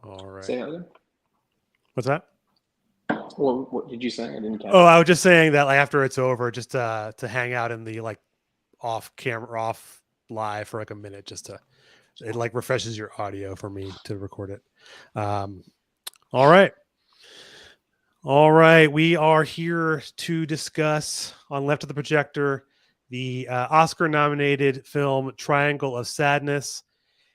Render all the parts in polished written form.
All right. Say that again. What's that? What did you say? I didn't catch Oh, it. I was just saying that like after it's over, just to hang out in the like off camera, off live for like a minute, just to it like refreshes your audio for me to record it. Um, all right. All right, we are here to discuss on Left of the Projector the Oscar nominated film Triangle of Sadness.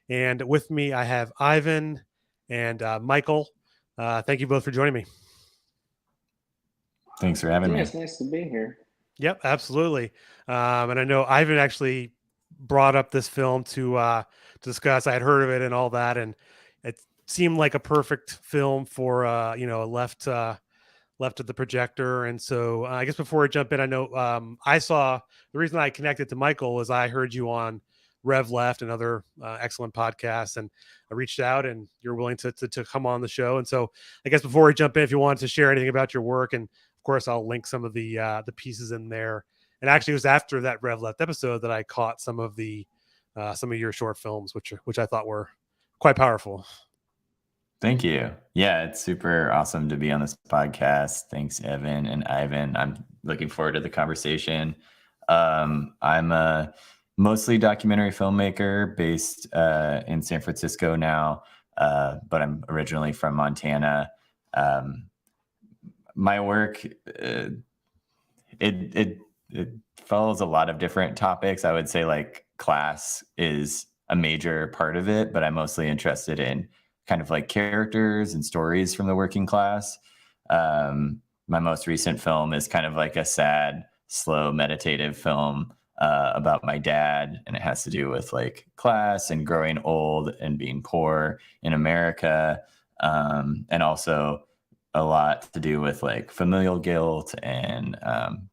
And with me, I have Ivan and Michael. Thank you both for joining me. Thanks for having Yeah, me. it's nice to be here. Yep, absolutely. And I know Ivan actually brought up this film to discuss. I had heard of it and all that, and it seemed like a perfect film for left of the projector. And so I guess before I jump in, I know I saw the reason I connected to Michael was I heard you on Rev Left and other excellent podcasts, and I reached out and you're willing to come on the show. And so I guess before we jump in, if you wanted to share anything about your work, and of course I'll link some of the pieces in there. And actually, it was after that Rev Left episode that I caught some of your short films, which I thought were quite powerful. Thank you. Yeah, it's super awesome to be on this podcast. Thanks, Evan and Ivan. I'm looking forward to the conversation. I'm a mostly documentary filmmaker based in San Francisco now, but I'm originally from Montana. My work, it follows a lot of different topics. I would say like class is a major part of it, but I'm mostly interested in kind of like characters and stories from the working class. My most recent film is kind of like a sad, slow, meditative film about my dad, and it has to do with like class and growing old and being poor in America, and also a lot to do with like familial guilt and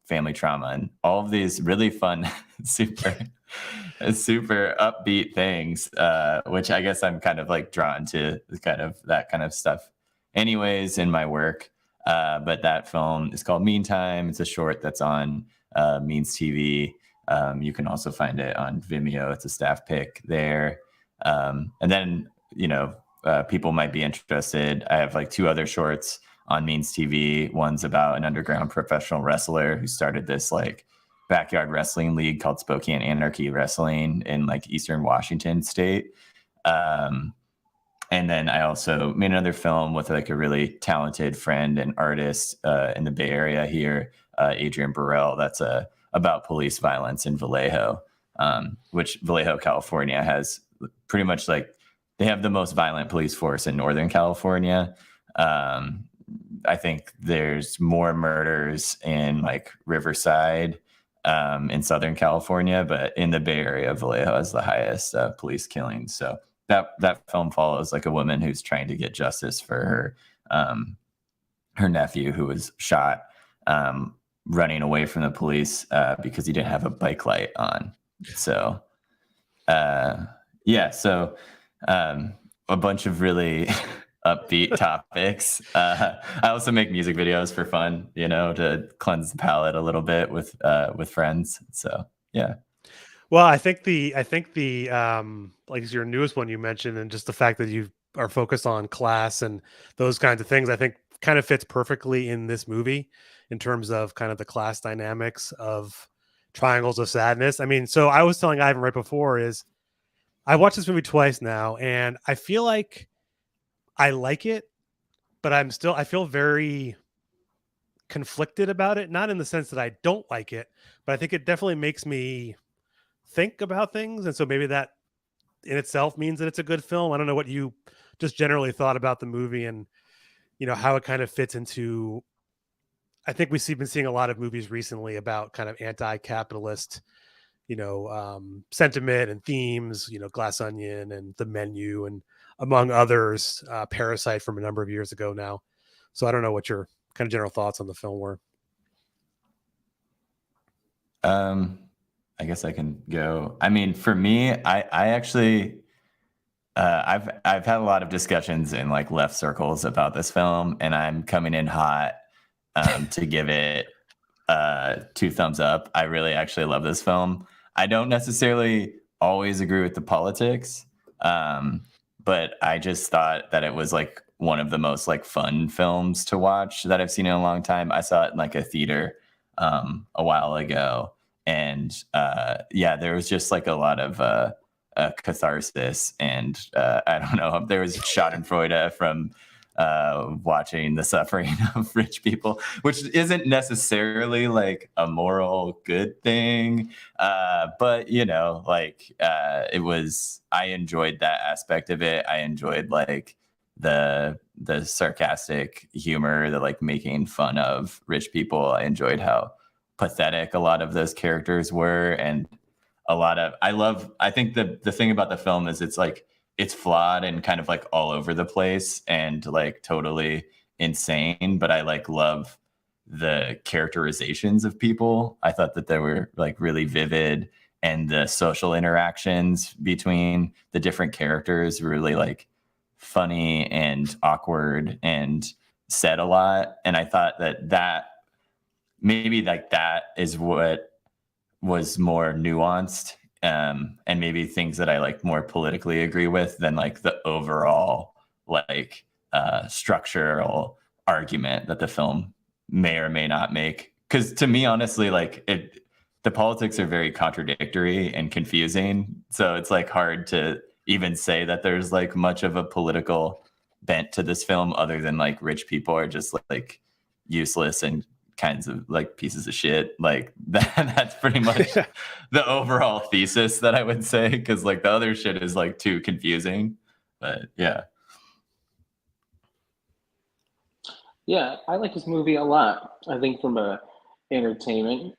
family trauma and all of these really fun, super upbeat things, which I guess I'm kind of like drawn to kind of that kind of stuff anyways in my work. But that film is called Meantime. It's a short that's on Means TV. You can also find it on Vimeo. It's a staff pick there. And then, people might be interested. I have like 2 other shorts on Means TV. One's about an underground professional wrestler who started this like backyard wrestling league called Spokane Anarchy Wrestling in like Eastern Washington state. And then I also made another film with like a really talented friend and artist in the Bay Area here, Adrian Burrell. That's about police violence in Vallejo, which Vallejo, California has pretty much like, they have the most violent police force in Northern California. I think there's more murders in like Riverside in Southern California, but in the Bay Area, Vallejo has the highest police killings. So that film follows like a woman who's trying to get justice for her nephew who was shot running away from the police because he didn't have a bike light on. So a bunch of really upbeat topics. I also make music videos for fun, to cleanse the palate a little bit with friends. So yeah. Well, I think the like your newest one you mentioned, and just the fact that you are focused on class and those kinds of things, I think kind of fits perfectly in this movie in terms of kind of the class dynamics of Triangles of Sadness. I mean, so I was telling Ivan right before is I watched this movie twice now, and I feel like I like it, but I feel very conflicted about it. Not in the sense that I don't like it, but I think it definitely makes me think about things. And so maybe that in itself means that it's a good film. I don't know what you just generally thought about the movie and, how it kind of fits into, I think we've been seeing a lot of movies recently about kind of anti-capitalist, sentiment and themes, Glass Onion and The Menu and among others, Parasite from a number of years ago now. So I don't know what your kind of general thoughts on the film were. I guess I can go. I mean, for me, I actually, I've had a lot of discussions in like left circles about this film, and I'm coming in hot to give it 2 thumbs up. I really actually love this film. I don't necessarily always agree with the politics, but I just thought that it was like one of the most like fun films to watch that I've seen in a long time. I saw it in like a theater a while ago, and yeah, there was just like a lot of catharsis, and I don't know, there was Schadenfreude from watching the suffering of rich people, which isn't necessarily like a moral good thing, but you know, like it was. I enjoyed that aspect of it. I enjoyed like the sarcastic humor, the like making fun of rich people. I enjoyed how pathetic a lot of those characters were, and a lot of I think the thing about the film is it's like it's flawed and kind of like all over the place and like totally insane, but I like love the characterizations of people. I thought that they were like really vivid, and the social interactions between the different characters were really like funny and awkward and said a lot. And I thought that maybe like that is what was more nuanced, and maybe things that I like more politically agree with than like the overall like structural argument that the film may or may not make. Because to me, honestly, like the politics are very contradictory and confusing. So it's like hard to even say that there's like much of a political bent to this film other than like rich people are just like useless and kinds of like pieces of shit. Like that's pretty much the overall thesis that I would say, because like the other shit is like too confusing. But yeah. Yeah, I like this movie a lot. I think from a entertainment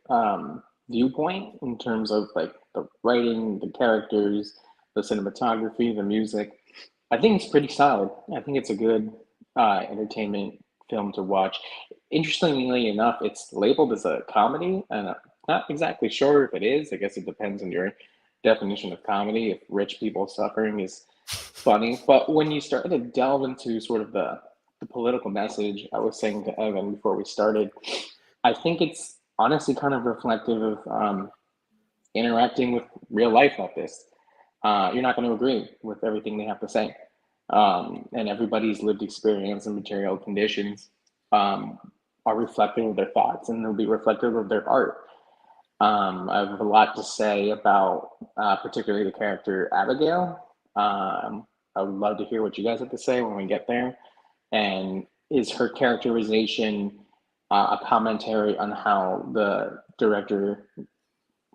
viewpoint, in terms of like the writing, the characters, the cinematography, the music, I think it's pretty solid. I think it's a good entertainment film to watch. Interestingly enough, it's labeled as a comedy, and I'm not exactly sure if it is. I guess it depends on your definition of comedy. If rich people suffering is funny, but when you start to delve into sort of the political message, I was saying to Evan before we started, I think it's honestly kind of reflective of interacting with real life like this. You're not going to agree with everything they have to say, and everybody's lived experience and material conditions um, are reflective of their thoughts, and they'll be reflective of their art. I have a lot to say about particularly the character Abigail. I would love to hear what you guys have to say when we get there. And is her characterization a commentary on how the director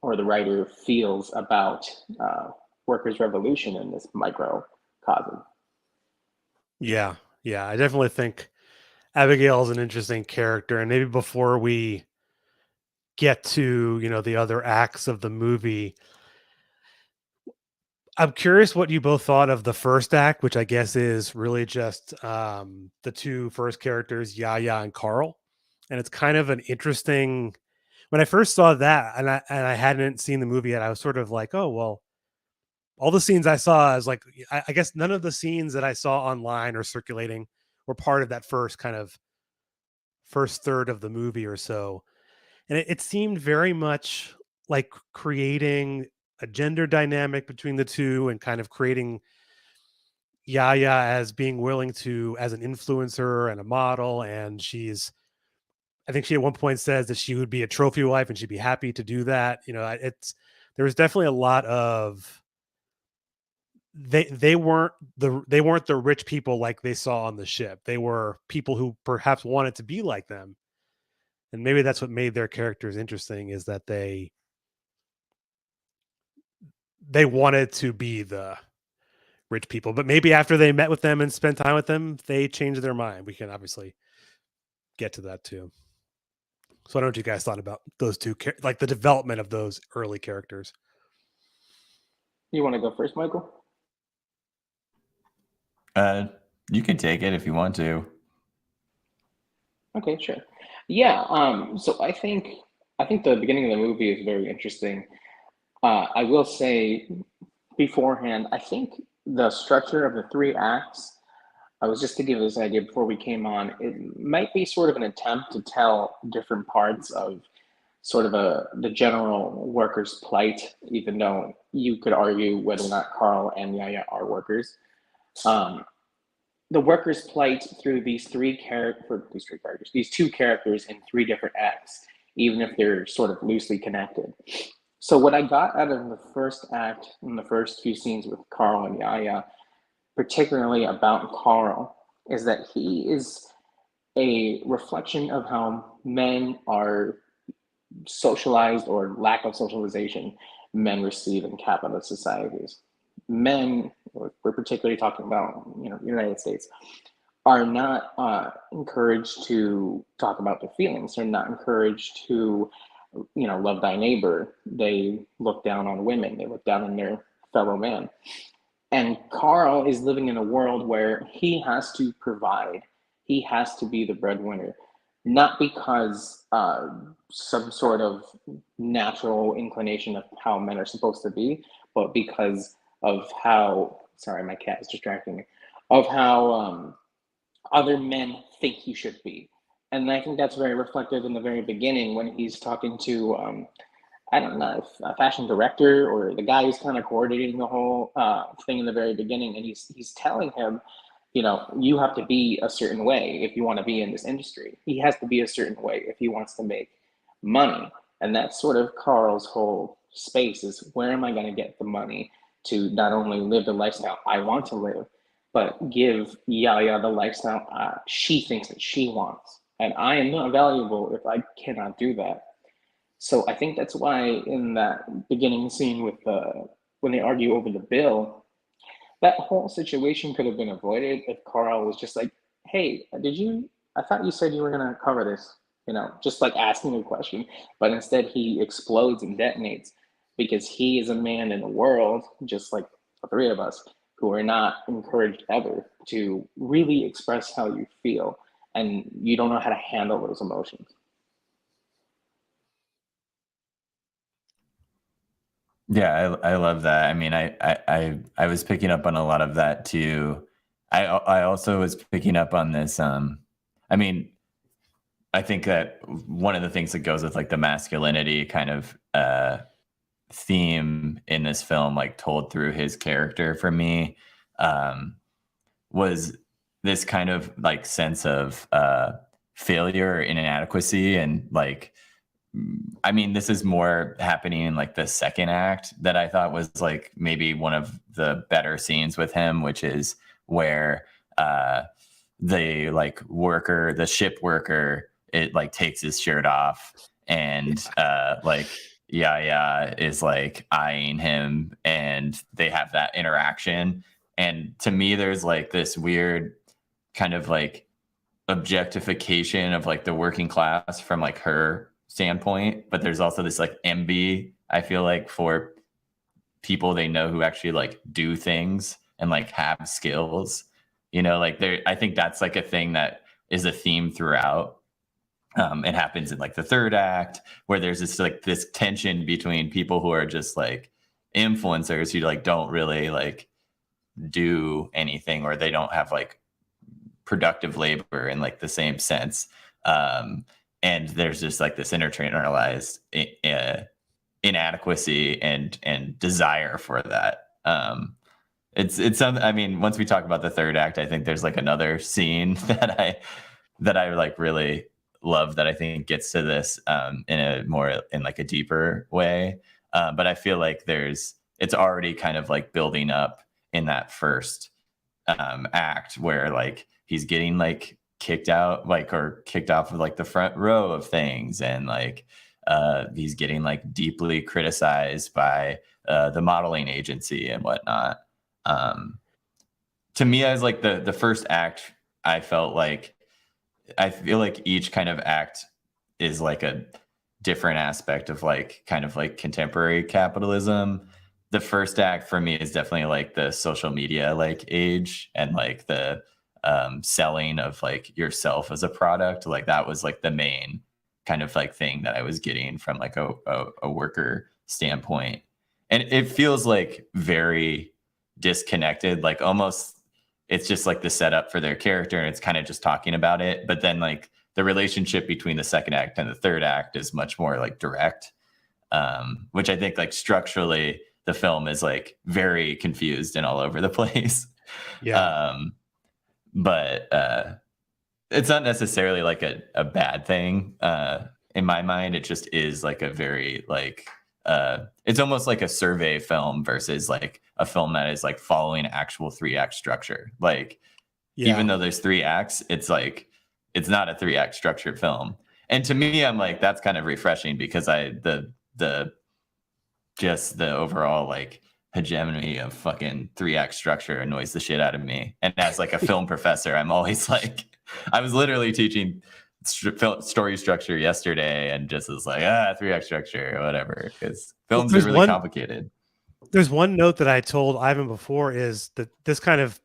or the writer feels about workers' revolution in this microcosm? Yeah, yeah, I definitely think Abigail is an interesting character, and maybe before we get to, you know, the other acts of the movie, I'm curious what you both thought of the first act, which I guess is really just the two first characters, Yaya and Carl. And it's kind of an interesting. When I first saw that, and I hadn't seen the movie yet, I was sort of like, oh well, all the scenes I saw is like, I guess none of the scenes that I saw online or circulating were part of that first kind of first third of the movie or so. And it seemed very much like creating a gender dynamic between the two and kind of creating Yaya as being willing to as an influencer and a model. And I think she at one point says that she would be a trophy wife and she'd be happy to do that. You know, there was definitely a lot of they weren't the rich people like they saw on the ship. They were people who perhaps wanted to be like them. And maybe that's what made their characters interesting, is that they wanted to be the rich people, but maybe after they met with them and spent time with them, they changed their mind. We can obviously get to that too. So I don't know what you guys thought about those two, like the development of those early characters. You want to go first, Michael? You can take it if you want to. Okay, sure. Yeah. So I think the beginning of the movie is very interesting. I will say beforehand, I think the structure of the three acts, I was just to give this idea before we came on, it might be sort of an attempt to tell different parts of sort of the general workers' plight, even though you could argue whether or not Carl and Yaya are workers. the worker's plight through these two characters in three different acts, even if they're sort of loosely connected. So what I got out of the first act in the first few scenes with Carl and Yaya, particularly about Carl, is that he is a reflection of how men are socialized, or lack of socialization, men receive in capitalist societies. Men, we're particularly talking about, the United States, are not encouraged to talk about their feelings. They're not encouraged to, love thy neighbor. They look down on women. They look down on their fellow man. And Carl is living in a world where he has to provide. He has to be the breadwinner, not because some sort of natural inclination of how men are supposed to be, but because of how, sorry, my cat is distracting me, of how other men think he should be. And I think that's very reflected in the very beginning when he's talking to, I don't know, a fashion director or the guy who's kind of coordinating the whole thing in the very beginning. And he's telling him, you have to be a certain way if you want to be in this industry. He has to be a certain way if he wants to make money. And that's sort of Carl's whole space, is where am I going to get the money to not only live the lifestyle I want to live, but give Yaya the lifestyle she thinks that she wants. And I am not valuable if I cannot do that. So I think that's why in that beginning scene with when they argue over the bill, that whole situation could have been avoided if Carl was just like, hey, I thought you said you were going to cover this, just like asking a question. But instead he explodes and detonates because he is a man in a world, just like the three of us, who are not encouraged ever to really express how you feel. And you don't know how to handle those emotions. Yeah, I love that. I mean, I was picking up on a lot of that too. I also was picking up on this. I mean, I think that one of the things that goes with like the masculinity kind of theme in this film, like told through his character for me, was this kind of like sense of failure or inadequacy. And like, I mean, this is more happening in like the second act that I thought was like maybe one of the better scenes with him, which is where the ship worker, it like takes his shirt off and like Yaya is like eyeing him and they have that interaction. And to me, there's like this weird kind of like objectification of like the working class from like her standpoint, but there's also this like envy, I feel like, for people they know who actually like do things and like have skills, like there, I think that's like a thing that is a theme throughout. It happens in like the third act where there's this tension between people who are just like influencers who like don't really like do anything, or they don't have like productive labor in like the same sense. And there's just like this internalized inadequacy and desire for that. It's something, I mean, once we talk about the third act, I think there's like another scene that I like really love that I think gets to this in like a deeper way. But I feel like it's already kind of like building up in that first act where like he's getting like kicked out, like, or kicked off of like the front row of things, and like he's getting like deeply criticized by the modeling agency and whatnot. To me, as like the first act, I feel like each kind of act is like a different aspect of like kind of like contemporary capitalism. The first act for me is definitely like the social media like age and like the selling of like yourself as a product. Like that was like the main kind of like thing that I was getting from like a worker standpoint. And it feels like very disconnected, like almost it's just like the setup for their character and it's kind of just talking about it. But then like the relationship between the second act and the third act is much more like direct, which I think like structurally the film is like very confused and all over the place. Yeah. But it's not necessarily like a bad thing. In my mind, it just is like a very like it's almost like a survey film versus like a film that is like following actual 3-act structure. Like even Yeah. though there's 3 acts, it's like it's not a 3-act structured film. And to me, I'm like, that's kind of refreshing because the just the overall like hegemony of fucking 3-act structure annoys the shit out of me. And as like a film professor, I'm always like, I was literally teaching story structure yesterday and just was like, 3-act structure or whatever, because Well, films are really complicated. There's one note that I told Ivan before is that this kind of,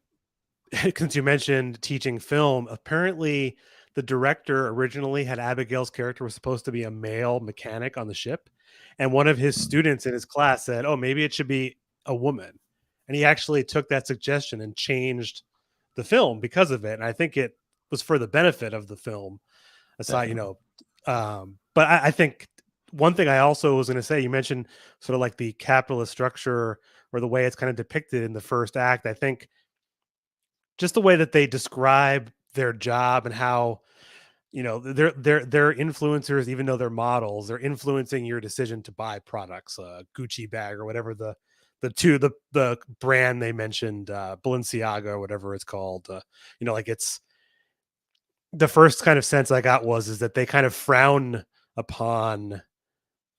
since you mentioned teaching film, apparently the director originally had Abigail's character was supposed to be a male mechanic on the ship. And one of his students in his class said, oh, maybe it should be a woman. And he actually took that suggestion and changed the film because of it. And I think it was for the benefit of the film, aside, but I think one thing I also was going to say, you mentioned sort of like the capitalist structure or the way it's kind of depicted in the first act. I think just the way that they describe their job and how, they're influencers, even though they're models, they're influencing your decision to buy products, Gucci bag or whatever the brand they mentioned, Balenciaga or whatever it's called. Like it's the first kind of sense I got is that they kind of frown upon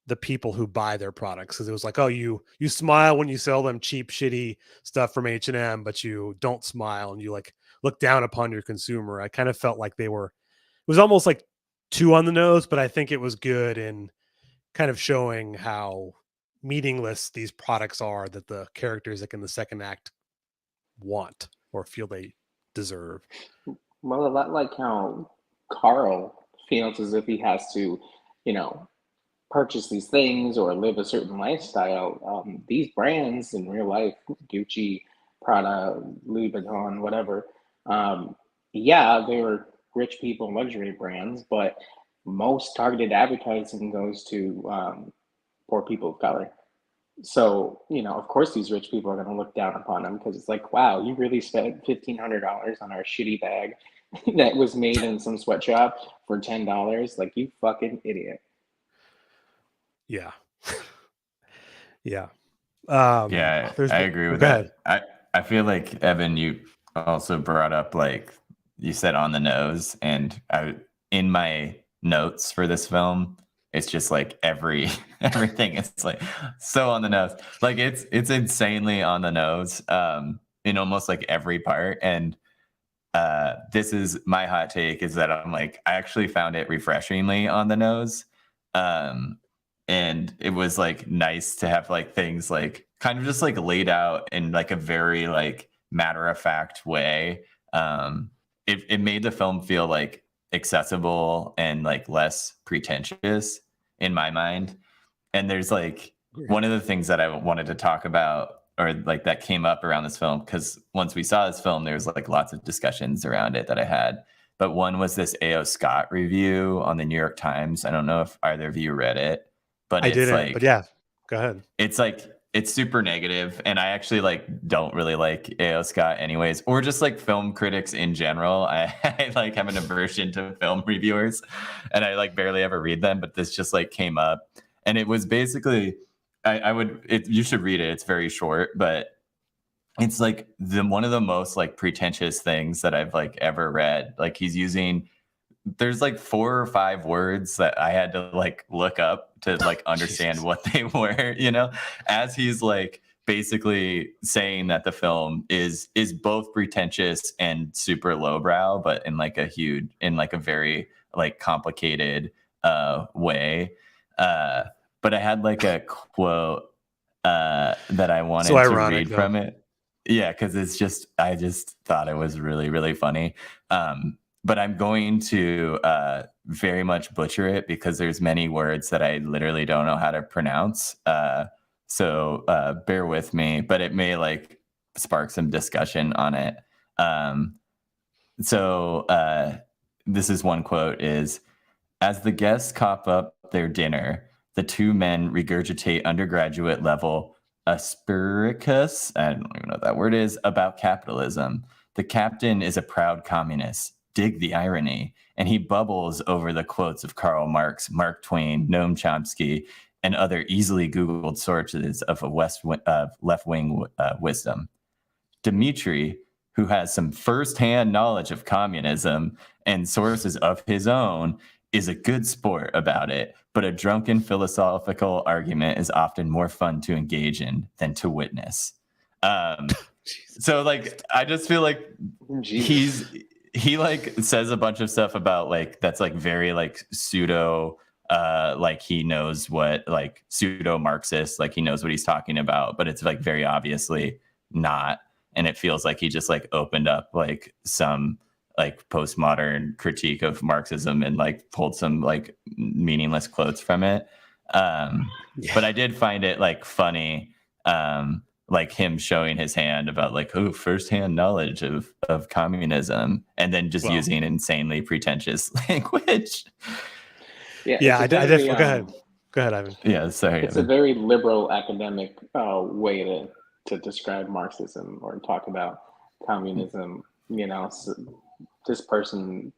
the people who buy their products, because it was like, oh, you smile when you sell them cheap shitty stuff from H&M, but you don't smile and you like look down upon your consumer. I kind of felt like it was almost like too on the nose, but I think it was good in kind of showing how meaningless these products are that the characters like in the second act want or feel they deserve. Well, a lot like how Carl feels as if he has to, you know, purchase these things or live a certain lifestyle. These brands in real life, Gucci, Prada, Louis Vuitton, whatever, yeah, they were rich people luxury brands, but most targeted advertising goes to poor people of color. So, of course, these rich people are going to look down upon them because it's like, wow, you really spent $1,500 on our shitty bag that was made in some sweatshop for $10. Like, you fucking idiot. Yeah. Yeah. Yeah, I agree with that. I feel like, Evan, you also brought up, like you said, on the nose, and in my notes for this film, it's just like everything is like so on the nose. Like it's insanely on the nose in almost like every part. And this is my hot take, is that I'm like, I actually found it refreshingly on the nose. And it was like nice to have like things like kind of just like laid out in like a very like matter of fact way. It made the film feel like accessible and like less pretentious in my mind. And there's like one of the things that I wanted to talk about, or like that came up around this film, because once we saw this film, there's like lots of discussions around it that I had. But one was this A.O. Scott review on the New York Times. I don't know if either of you read it, but I it's didn't, like, but yeah, go ahead. It's like, it's super negative, and I actually like don't really like A.O. Scott anyways, or just like film critics in general. I like have an aversion to film reviewers, and I like barely ever read them, but this just like came up, and it was basically, you should read it. It's very short, but it's like one of the most like pretentious things that I've like ever read. Like there's like 4 or 5 words that I had to like look up to like understand what they were, as he's like basically saying that the film is both pretentious and super lowbrow, but in like a very like complicated way. But I had like a quote that I wanted to read from it. Yeah, because I just thought it was really, really funny. But I'm going to very much butcher it because there's many words that I literally don't know how to pronounce. So bear with me, but it may like spark some discussion on it. So this is one quote is, as the guests cop up their dinner, the 2 men regurgitate undergraduate level Aspiricus, I don't even know what that word is, about capitalism. The captain is a proud communist. Dig the irony. And he bubbles over the quotes of Karl Marx, Mark Twain, Noam Chomsky, and other easily Googled sources of a left-wing wisdom. Dmitri, who has some firsthand knowledge of communism and sources of his own, is a good sport about it, but a drunken philosophical argument is often more fun to engage in than to witness. So like, I just feel like he like says a bunch of stuff about like, that's like very like pseudo, like he knows what, like pseudo Marxist, like he knows what he's talking about, but it's like very obviously not. And it feels like he just like opened up like some like postmodern critique of Marxism and like pulled some like meaningless quotes from it. But I did find it like funny, like him showing his hand about like, oh, firsthand knowledge of communism, and then just using insanely pretentious language. Yeah, go ahead. Go ahead, Ivan. Yeah, sorry. It's a very liberal academic way to describe Marxism or talk about communism. You know, so this person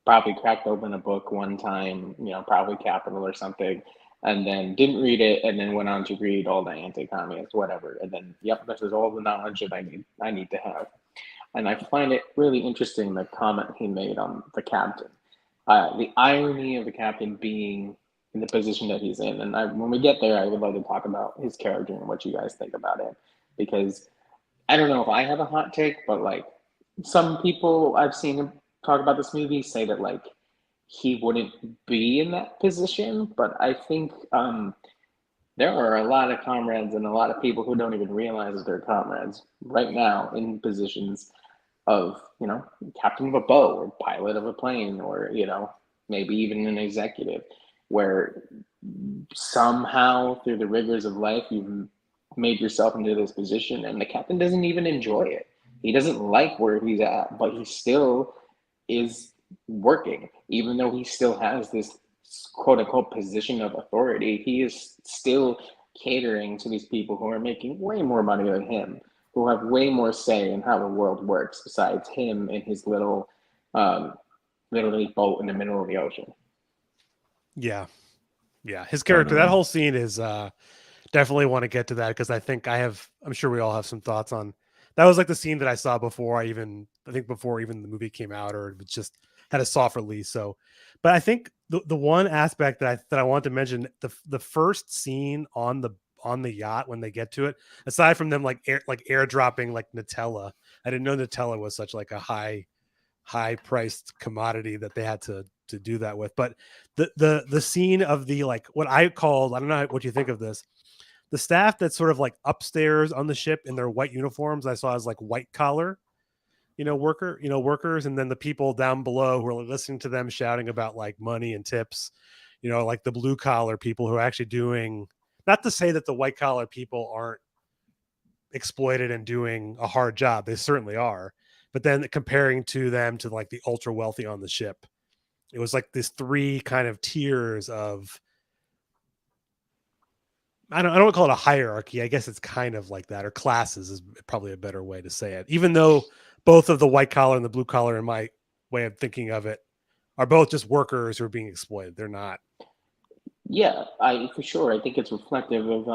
probably cracked open a book one time, you know, probably Capital or something, and then didn't read it, and then went on to read all the anti-communist whatever, and then yep, this is all the knowledge that I need to have. And I find it really interesting the comment he made on the captain, the irony of the captain being in the position that he's in. And when we get there, I would love to talk about his character and what you guys think about it, because I don't know if I have a hot take, but like some people I've seen him talk about this movie say that like he wouldn't be in that position, but I think there are a lot of comrades and a lot of people who don't even realize that they're comrades right now in positions of, you know, captain of a boat or pilot of a plane, or, you know, maybe even an executive, where somehow through the rigors of life you've made yourself into this position, and the captain doesn't even enjoy it. He doesn't like where he's at, but he still is working, even though he still has this quote unquote position of authority. He is still catering to these people who are making way more money than him, who have way more say in how the world works besides him and his little boat in the middle of the ocean. Yeah. His character, that whole scene is definitely want to get to that, because I'm sure we all have some thoughts on that. Was like the scene that I saw before before even the movie came out, or it just had a soft release. So, but I think the one aspect that I want to mention, the first scene on the yacht when they get to it, aside from them like airdropping like Nutella, I didn't know Nutella was such like a high priced commodity that they had to do that with. But the scene of the, like, what I called, I don't know what you think of this, the staff that's sort of like upstairs on the ship in their white uniforms, I saw as like white collar, workers, and then the people down below who are listening to them shouting about like money and tips, like the blue collar people who are actually doing, not to say that the white collar people aren't exploited and doing a hard job, they certainly are, but then comparing to them to like the ultra wealthy on the ship, it was like this three kind of tiers of, I don't want to call it a hierarchy. I guess it's kind of like that, or classes is probably a better way to say it. Even though both of the white collar and the blue collar, in my way of thinking of it, are both just workers who are being exploited. They're not. Yeah, for sure. I think it's reflective of,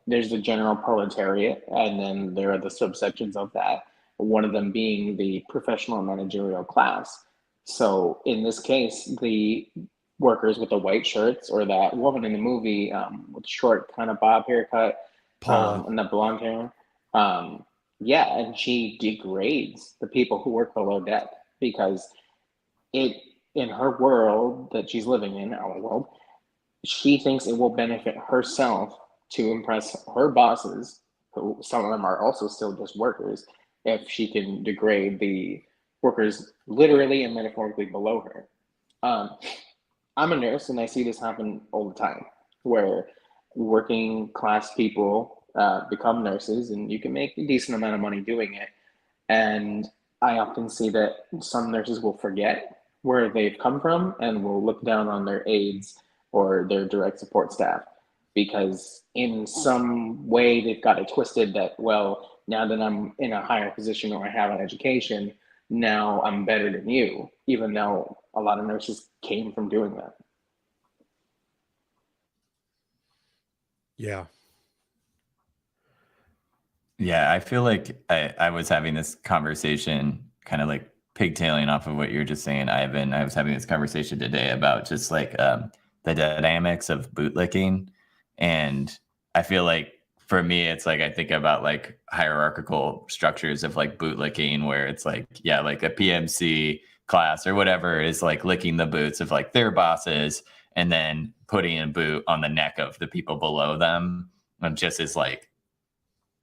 there's the general proletariat, and then there are the subsections of that. One of them being the professional managerial class. So in this case, the workers with the white shirts, or that woman in the movie with short kind of bob haircut, Paula, and the blonde hair. Yeah, and she degrades the people who work below deck, because in her world that she's living in, our world, she thinks it will benefit herself to impress her bosses, who some of them are also still just workers, if she can degrade the workers literally and metaphorically below her. I'm a nurse, and I see this happen all the time, where working class people become nurses, and you can make a decent amount of money doing it. And I often see that some nurses will forget where they've come from and will look down on their aides or their direct support staff. because in some way they've got it twisted that, well, now that I'm in a higher position or I have an education, now I'm better than you, even though a lot of nurses came from doing that. Yeah. Yeah, I feel like I was having this conversation kind of like pigtailing off of what you're just saying, Ivan. I was having this conversation today about just like the dynamics of bootlicking. And I feel like for me, it's like I think about like hierarchical structures of like bootlicking, where it's like, yeah, like a PMC class or whatever is like licking the boots of like their bosses and then putting a boot on the neck of the people below them. And just as like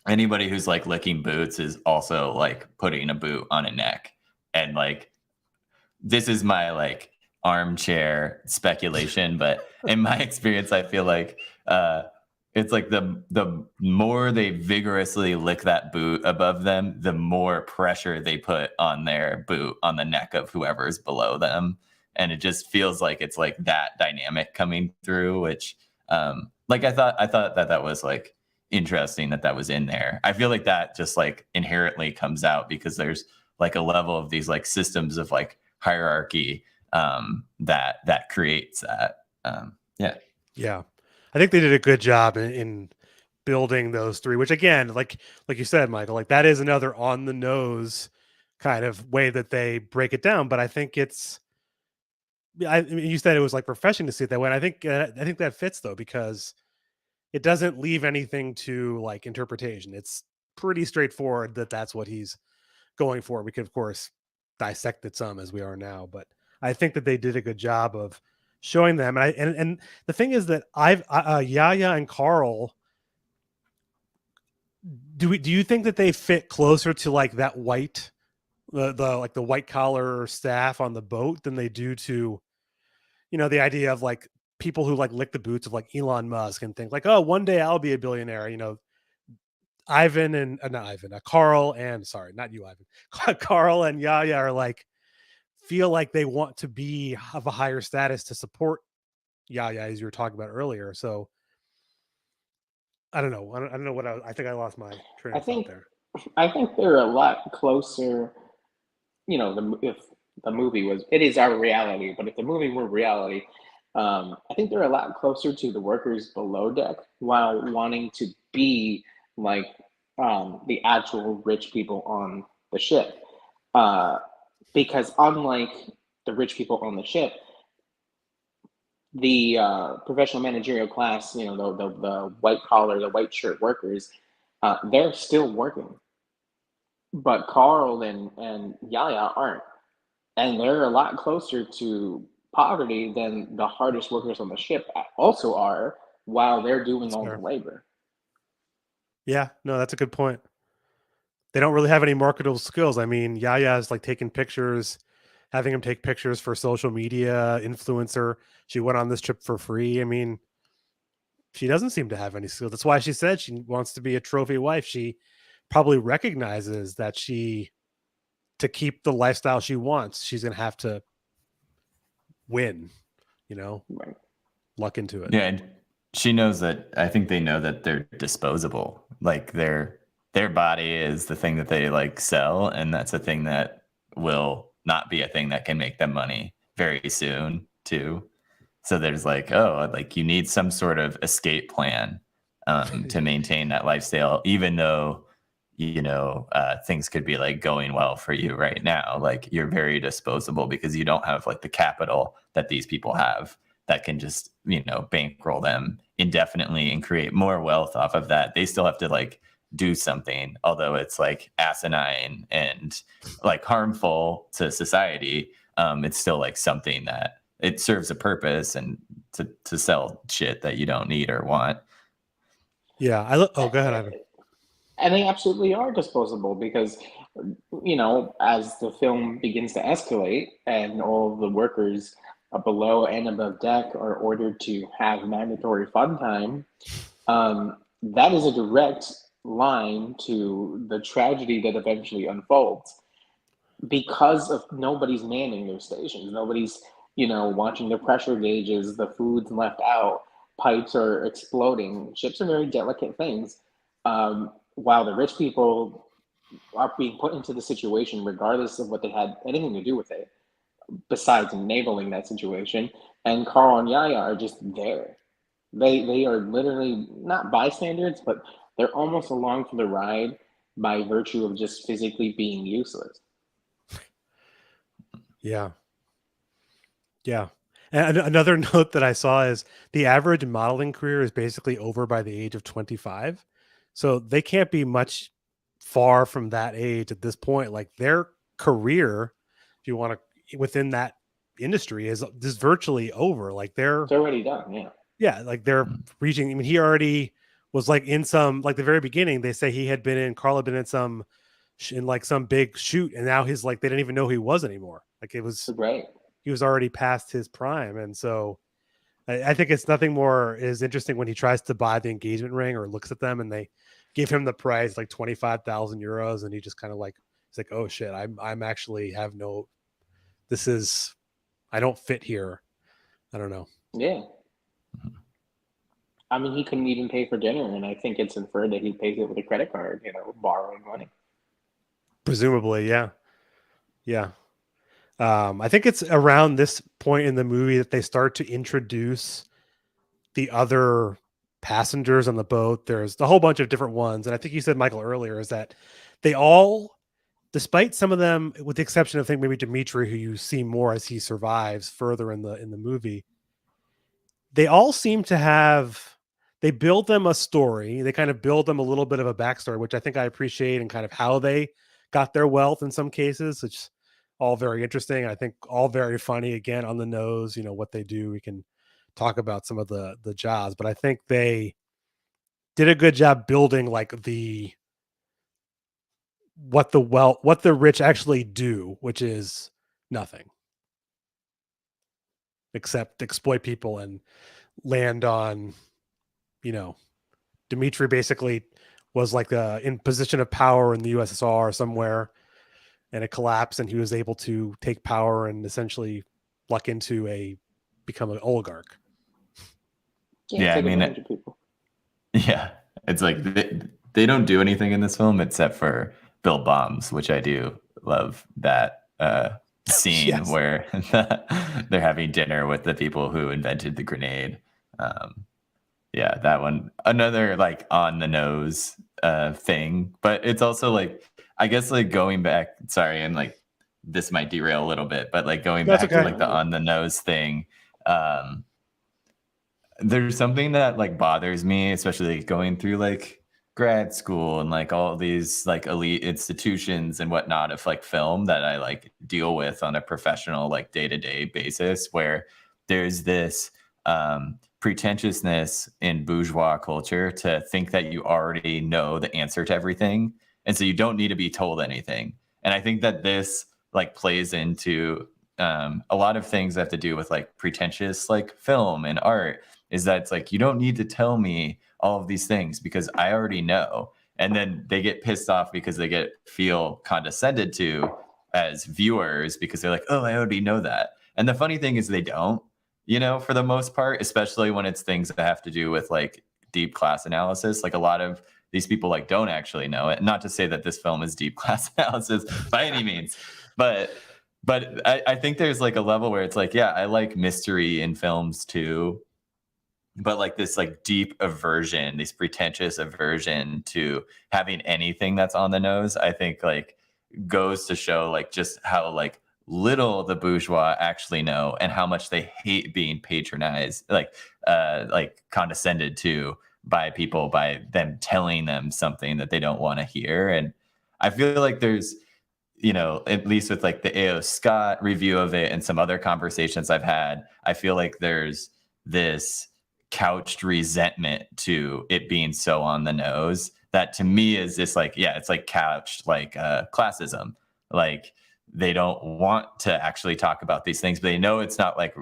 anybody who's like licking boots is also like putting a boot on a neck. And like this is my like armchair speculation, but in my experience I feel like it's like the more they vigorously lick that boot above them, the more pressure they put on their boot on the neck of whoever's below them. And it just feels like it's like that dynamic coming through, which like I thought that was like interesting that was in there. I feel like that just like inherently comes out because there's like a level of these like systems of like hierarchy that creates that. Yeah. Yeah. I think they did a good job in building those three, which again, like you said, Michael, like that is another on the nose kind of way that they break it down. But I think I mean, you said it was like refreshing to see it that way. And I think that fits though, because it doesn't leave anything to like interpretation. It's pretty straightforward that that's what he's going for. We could, of course, dissect it some as we are now, but I think that they did a good job of showing them. And the thing is that Yaya and Carl, do you think that they fit closer to like that white, the like the white collar staff on the boat than they do to, the idea of like people who like lick the boots of like Elon Musk and think like, oh, one day I'll be a billionaire, Ivan and not Ivan, Carl and sorry, not you, Ivan. Carl and Yaya are like feel like they want to be of a higher status to support Yaya, as you were talking about earlier. So I don't know. I don't know what I think I lost my train I of thought think there. I think they're a lot closer. If the movie was, it is our reality, but if the movie were reality, I think they're a lot closer to the workers below deck while wanting to be like the actual rich people on the ship. Uh, because unlike the rich people on the ship, the professional managerial class, the white collar, the white shirt workers, they're still working. But Carl and Yaya aren't. And they're a lot closer to poverty than the hardest workers on the ship also are while they're doing That's all the fair. labor. Yeah, no, that's a good point. They don't really have any marketable skills. I mean, Yaya is like taking pictures, having him take pictures for social media, influencer. She went on this trip for free. I mean, she doesn't seem to have any skills. That's why she said she wants to be a trophy wife. She probably recognizes that to keep the lifestyle she wants, she's going to have to win, you know, Right. luck into it. Yeah, and she knows that. I think they know that they're disposable. Like their body is the thing that they like sell, and that's a thing that will not be a thing that can make them money very soon too. So there's like, oh, like you need some sort of escape plan to maintain that lifestyle, even though things could be like going well for you right now. Like you're very disposable because you don't have like the capital that these people have that can just bankroll them indefinitely and create more wealth off of that. They still have to like do something, although it's like asinine and like harmful to society. It's still like something that it serves a purpose and to sell shit that you don't need or want. Yeah. Oh, go ahead, Ivan. And they absolutely are disposable because, as the film begins to escalate and all of the workers below and above deck are ordered to have mandatory fun time, that is a direct line to the tragedy that eventually unfolds because of nobody's manning their stations. Nobody's, watching the pressure gauges, the food's left out. pipes are exploding. Ships are very delicate things. While the rich people are being put into the situation, regardless of what they had anything to do with it, besides enabling that situation. And Carl and Yaya are just there. They are literally not bystanders, but they're almost along for the ride by virtue of just physically being useless. Yeah. Yeah. And another note that I saw is the average modeling career is basically over by the age of 25. So they can't be much far from that age at this point. Like their career, if you want to, within that industry is virtually over. Like It's already done. Yeah. yeah, like they're reaching. I mean, he already was like in some, like the very beginning, they say he had been in, Carl had been in some, in like some big shoot. And now he's like, they didn't even know who he was anymore. Like it was, Right. he was already past his prime. And so I think it's nothing more is interesting when he tries to buy the engagement ring or looks at them and they give him the price like 25,000 euros. And he just kind of like, it's like, oh shit, I'm actually have no, this is, I don't fit here. I don't know. Yeah. I mean, he couldn't even pay for dinner, and I think it's inferred that he pays it with a credit card, borrowing money. Presumably, yeah. Yeah. I think it's around this point in the movie that they start to introduce the other passengers on the boat. There's a whole bunch of different ones. And I think you said, Michael, earlier, is that they all, despite some of them, with the exception of, I think, maybe Dimitri, who you see more as he survives further in the movie, they all seem to have, they build them a story. They kind of build them a little bit of a backstory, which I think I appreciate, and kind of how they got their wealth in some cases. It's all very interesting. I think all very funny, again, on the nose, what they do. We can talk about some of the jobs, but I think they did a good job building like what the rich actually do, which is nothing except exploit people and land on, Dimitri basically was like in position of power in the USSR somewhere, and it collapsed, and he was able to take power and essentially luck into become an oligarch. Yeah, I mean, people. Yeah, it's like they don't do anything in this film except for build bombs, which I do love that scene Yes. where they're having dinner with the people who invented the grenade. Yeah, that one, another like on the nose thing, but it's also like, I guess like going back, sorry, and like this might derail a little bit, but like going That's back okay. to like the on the nose thing, there's something that like bothers me, especially like going through like grad school and like all these like elite institutions and whatnot of like film that I like deal with on a professional like day-to-day basis, where there's this pretentiousness in bourgeois culture to think that you already know the answer to everything, and so you don't need to be told anything. And I think that this like plays into a lot of things that have to do with like pretentious like film and art, is that it's like, you don't need to tell me all of these things because I already know. And then they get pissed off because they feel condescended to as viewers because they're like, oh, I already know that. And the funny thing is they don't, for the most part, especially when it's things that have to do with like deep class analysis. Like a lot of these people like don't actually know it. Not to say that this film is deep class analysis by any means, but I think there's like a level where it's like, yeah, I like mystery in films too, but like this like deep aversion, this pretentious aversion to having anything that's on the nose, I think like goes to show like just how like little the bourgeois actually know and how much they hate being patronized, like condescended to by people, by them telling them something that they don't want to hear. And I feel like there's, at least with like the A.O. Scott review of it and some other conversations I've had, I feel like there's this couched resentment to it being so on the nose that to me is just like, yeah, it's like couched like classism. Like they don't want to actually talk about these things, but they know it's not like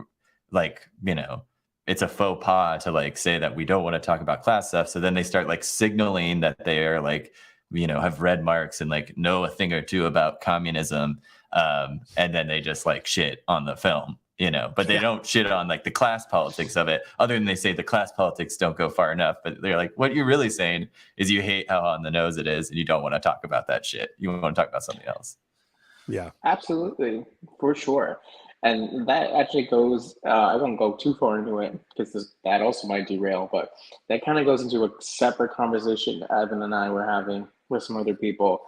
it's a faux pas to like say that we don't want to talk about class stuff. So then they start like signaling that they are like, have read Marx and like know a thing or two about communism. And then they just like shit on the film. but they don't shit on like the class politics of it, other than they say the class politics don't go far enough. But they're like, what you're really saying is you hate how on the nose it is and you don't want to talk about that shit. You want to talk about something else. Yeah, Absolutely, for sure. And that actually goes, I won't go too far into it because that also might derail, but that kind of goes into a separate conversation Evan and I were having with some other people.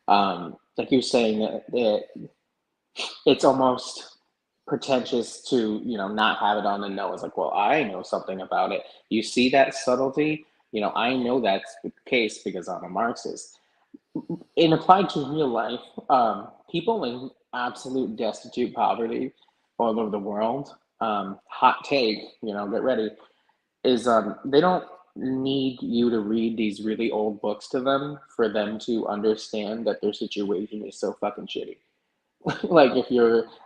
Like you saying that it's almost pretentious to, not have it on the nose. Like, well, I know something about it. You see that subtlety? I know that's the case because I'm a Marxist. In applied to real life, people in absolute destitute poverty all over the world, hot take, get ready, is they don't need you to read these really old books to them for them to understand that their situation is so fucking shitty. Like if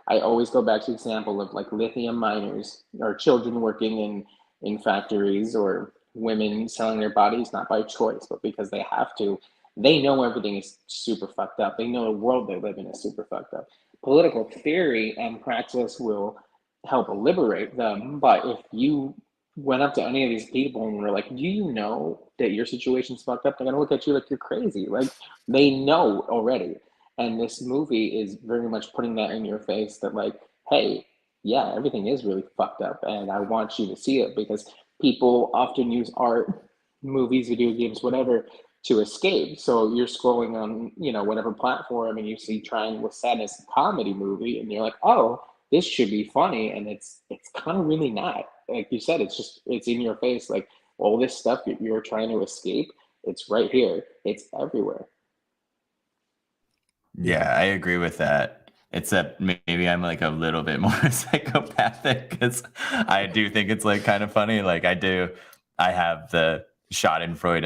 I always go back to the example of like lithium miners or children working in factories or women selling their bodies not by choice but because they have to. They know everything is super fucked up. They know the world they live in is super fucked up. Political theory and praxis will help liberate them, but if you went up to any of these people and were like, do you know that your situation's fucked up? They're gonna look at you like you're crazy. Like they know already. And this movie is very much putting that in your face that, like, hey, yeah, everything is really fucked up. And I want you to see it because people often use art, movies, video games, whatever, to escape. So you're scrolling on, whatever platform and you see Triangle Sadness comedy movie and you're like, oh, this should be funny. And it's kind of really not. Like you said, it's in your face. Like all this stuff you're trying to escape, it's right here. It's everywhere. Yeah, I agree with that. Except maybe I'm like a little bit more psychopathic because I do think it's like kind of funny. Like I have the Schadenfreude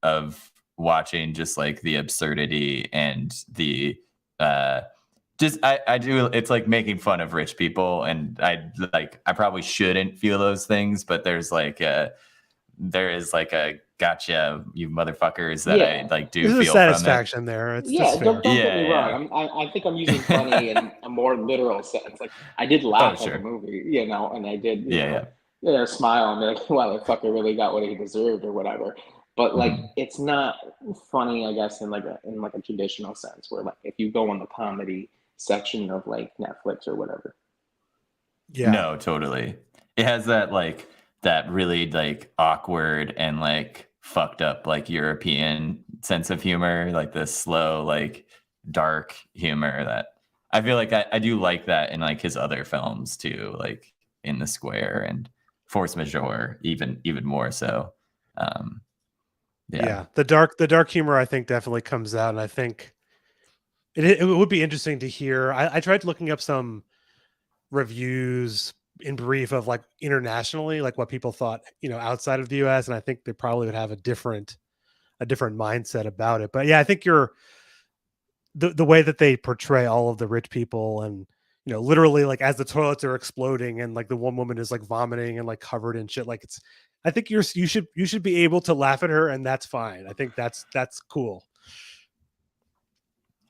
of watching just like the absurdity and the I do. It's like making fun of rich people, and I probably shouldn't feel those things, but there is like a gotcha, you motherfuckers, that I like do there's a feel from it. satisfaction there. It's Yeah, fair. don't get me wrong. I think I'm using funny in a more literal sense. Like I did laugh at the movie, and I did, smile and be like, "Well, the fucker really got what he deserved" or whatever. But like, it's not funny, I guess, in like a traditional sense, where like if you go on the comedy section of like Netflix or whatever. Yeah. No, totally. It has that really like awkward and like fucked up like European sense of humor, like this slow, like dark humor that I feel like I do like that in like his other films too, like In the Square and Force Majeure, even more so. Yeah. The dark humor I think definitely comes out, and I think it would be interesting to hear. I tried looking up some reviews in brief of like internationally, like what people thought, outside of the US, and I think they probably would have a different mindset about it. But yeah, I think the way that they portray all of the rich people and literally like as the toilets are exploding and like the one woman is like vomiting and like covered in shit, like I think you should be able to laugh at her, and that's fine. I think that's cool.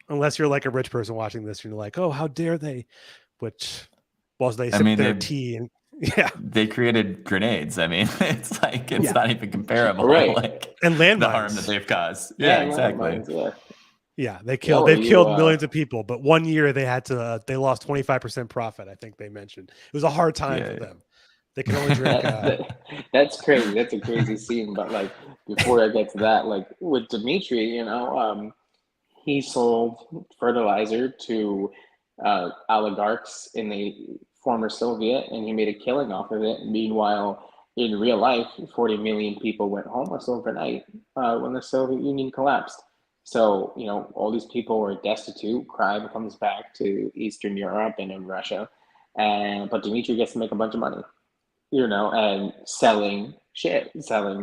Unless you're like a rich person watching this and you're like, oh, how dare they, which whilst they sip their tea and they created grenades. I mean, it's like not even comparable. Right. Like and landmines, the harm that they've caused. Yeah, exactly. Yeah, they've killed millions of people, but 1 year they lost 25% profit. I think they mentioned it was a hard time for them. They can only drink. That's crazy. That's a crazy scene. But like before I get to that, like with Dimitri, he sold fertilizer to oligarchs in the former Soviet, and he made a killing off of it. Meanwhile, in real life, 40 million people went homeless overnight when the Soviet Union collapsed. So, all these people were destitute. Crime comes back to Eastern Europe and in Russia. But Dimitri gets to make a bunch of money, and selling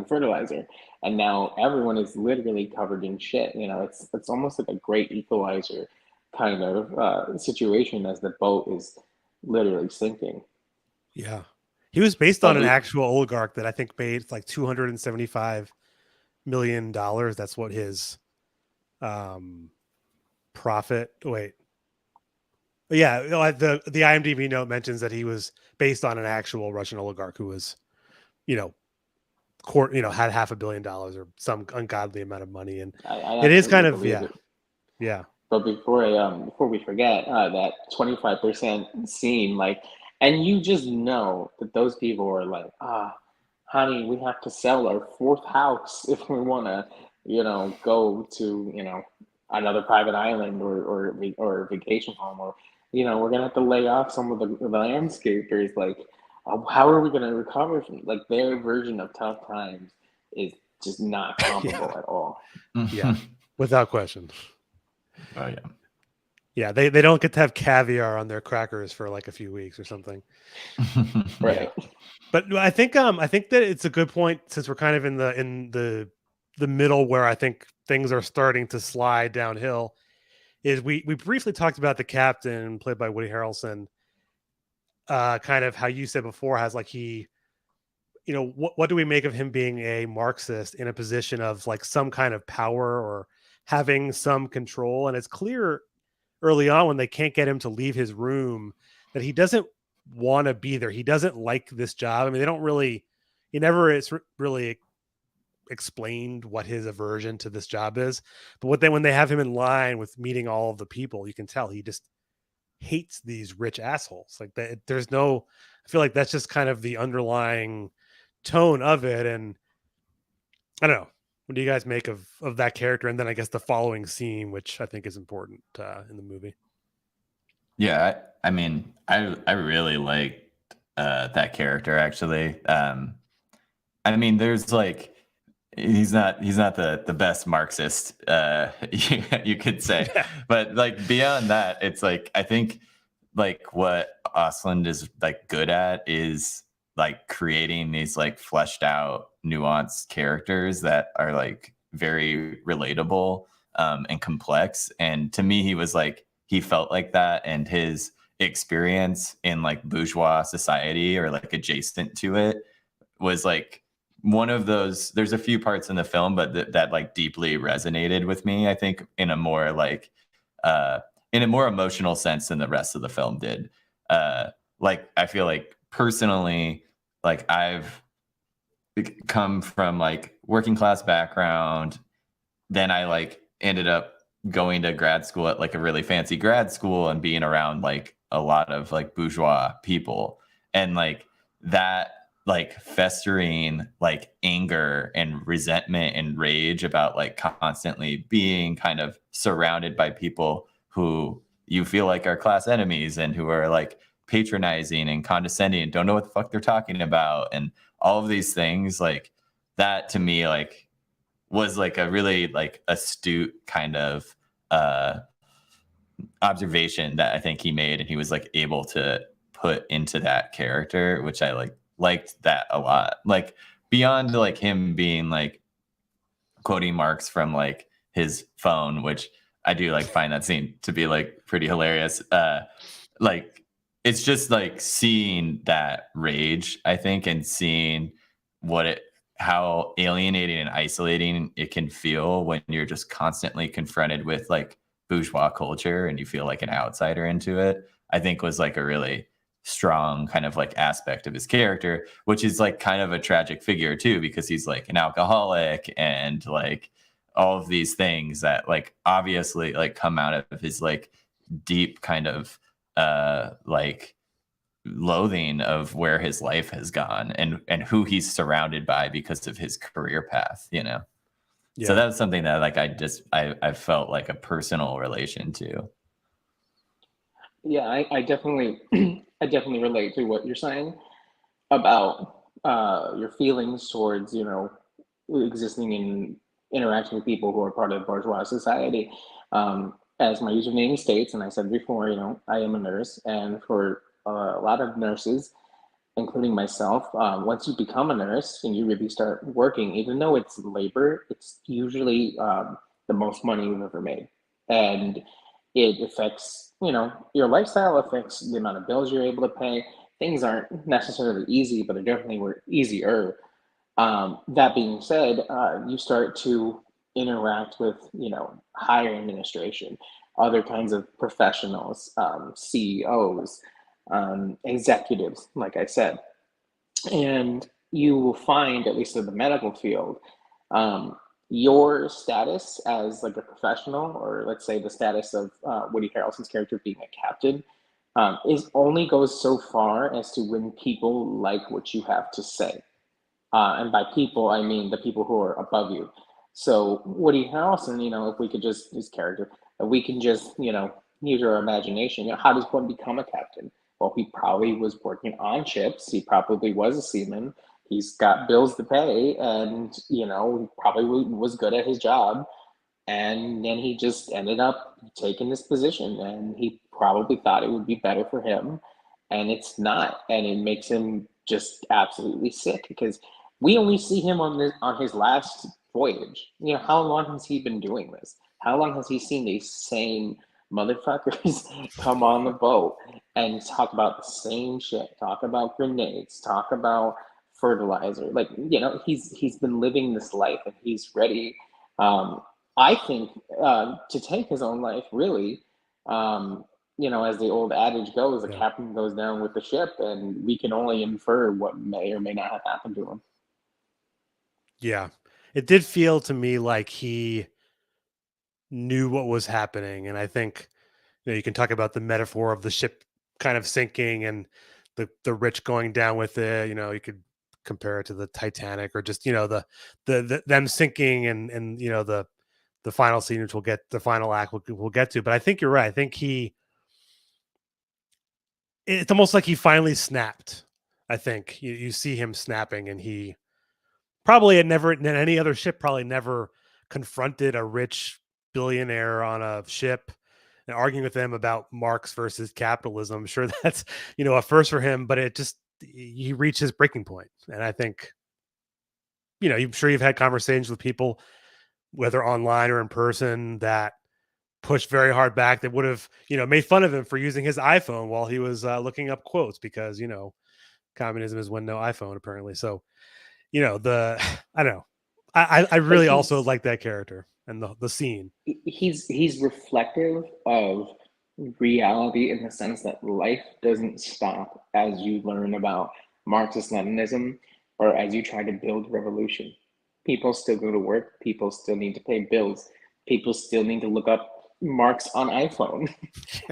fertilizer. And now everyone is literally covered in shit. It's almost like a great equalizer kind of situation as the boat is literally sinking. Yeah. He was based on an actual oligarch that I think made like $275 million. That's what his profit. Wait. But yeah, the IMDb note mentions that he was based on an actual Russian oligarch who was, you know, had $500 million or some ungodly amount of money, and I it is kind absolutely of believe it. yeah, But before we forget, that 25% scene, like, and you just know that those people are like, honey, we have to sell our fourth house if we want to, go to, another private island or vacation home, or, we're gonna have to lay off some of the landscapers. Like, how are we gonna recover from, like, their version of tough times is just not comparable yeah, at all. yeah, without question. Oh yeah. Yeah, they don't get to have caviar on their crackers for like a few weeks or something. Yeah. Right. But I think that it's a good point, since we're kind of in the middle where I think things are starting to slide downhill. Is we briefly talked about the captain, played by Woody Harrelson, kind of how you said before, has like what do we make of him being a Marxist in a position of like some kind of power or having some control? And it's clear early on, when they can't get him to leave his room, that he doesn't want to be there. He doesn't like this job. I mean, they don't really, he never is really explained what his aversion to this job is. But when they have him in line with meeting all of the people, you can tell he just hates these rich assholes. Like that, there's no, I feel like that's just kind of the underlying tone of it. And I don't know. What do you guys make of that character? And then I guess the following scene, which I think is important in the movie. Yeah, I mean, I really like that character actually. I mean, there's like he's not the best Marxist you could say, Yeah. but like beyond that, it's like I think like what Osland is like good at is like creating these like fleshed out, nuanced characters that are like very relatable and complex. And to me, he felt like that, and his experience in like bourgeois society or like adjacent to it was like one of those. There's a few parts in the film, but that like deeply resonated with me, I think, uh in a more emotional sense than the rest of the film did. Like I feel like personally, like I've come from like working class background, then I like ended up going to grad school at like a really fancy grad school and being around like a lot of like bourgeois people, and like that like festering like anger and resentment and rage about like constantly being kind of surrounded by people who you feel like are class enemies and who are like patronizing and condescending and don't know what the fuck they're talking about, and all of these things, like that to me like was like a really like astute kind of observation that I think he made, and he was like able to put into that character, which I like liked that a lot. Like beyond like him being like quoting Marx from like his phone, which I do like find that scene to be like pretty hilarious. Like it's just like seeing that rage, I think, and seeing how alienating and isolating it can feel when you're just constantly confronted with like bourgeois culture and you feel like an outsider into it, I think was like a really strong kind of like aspect of his character, which is like kind of a tragic figure too, because he's like an alcoholic and like all of these things that like obviously like come out of his like deep kind of like loathing of where his life has gone and who he's surrounded by because of his career path, you know. Yeah. So that's something that like I felt like a personal relation to. Yeah, I definitely I definitely relate to what you're saying about your feelings towards, existing in interacting with people who are part of bourgeois society. As my username states, and I said before, I am a nurse, and for a lot of nurses, including myself, once you become a nurse and you really start working, even though it's labor, it's usually the most money you've ever made. And it affects, your lifestyle, affects the amount of bills you're able to pay. Things aren't necessarily easy, but they definitely were easier. That being said, you start to interact with, higher administration, other kinds of professionals, CEOs, executives, like I said. And you will find, at least in the medical field, um, your status as like a professional, or let's say the status of Woody Harrelson's character being a captain, is only goes so far as to when people like what you have to say. And by people, I mean the people who are above you. So Woody Harrelson, if we could just, his character, if we can just, use our imagination, how does one become a captain? Well, he probably was working on ships. He probably was a seaman. He's got bills to pay, and, he probably was good at his job. And then he just ended up taking this position, and he probably thought it would be better for him, and it's not, and it makes him just absolutely sick because we only see him on his last voyage. How long has he been doing this? How long has he seen these same motherfuckers come on the boat and talk about the same shit, talk about grenades, talk about fertilizer? Like, he's been living this life, and he's ready. Um, I think to take his own life, really. As the old adage goes, the captain goes down with the ship, and we can only infer what may or may not have happened to him. Yeah. It did feel to me like he knew what was happening. And I think, you can talk about the metaphor of the ship kind of sinking and the rich going down with it. You could compare it to the Titanic, or just, the them sinking, and the final scene, which the final act we'll get to. But I think you're right. I think it's almost like he finally snapped. I think you see him snapping, and he probably had never, in any other ship, probably never confronted a rich billionaire on a ship and arguing with them about Marx versus capitalism. I'm sure that's, a first for him, but he reached his breaking point. And I think, I'm sure you've had conversations with people, whether online or in person, that pushed very hard back, that would have, made fun of him for using his iPhone while he was looking up quotes, because, communism is when no iPhone, apparently. So, I don't know. I really also like that character and the scene. He's reflective of reality, in the sense that life doesn't stop as you learn about Marxist Leninism or as you try to build revolution. People still go to work. People still need to pay bills. People still need to look up Marx on iPhone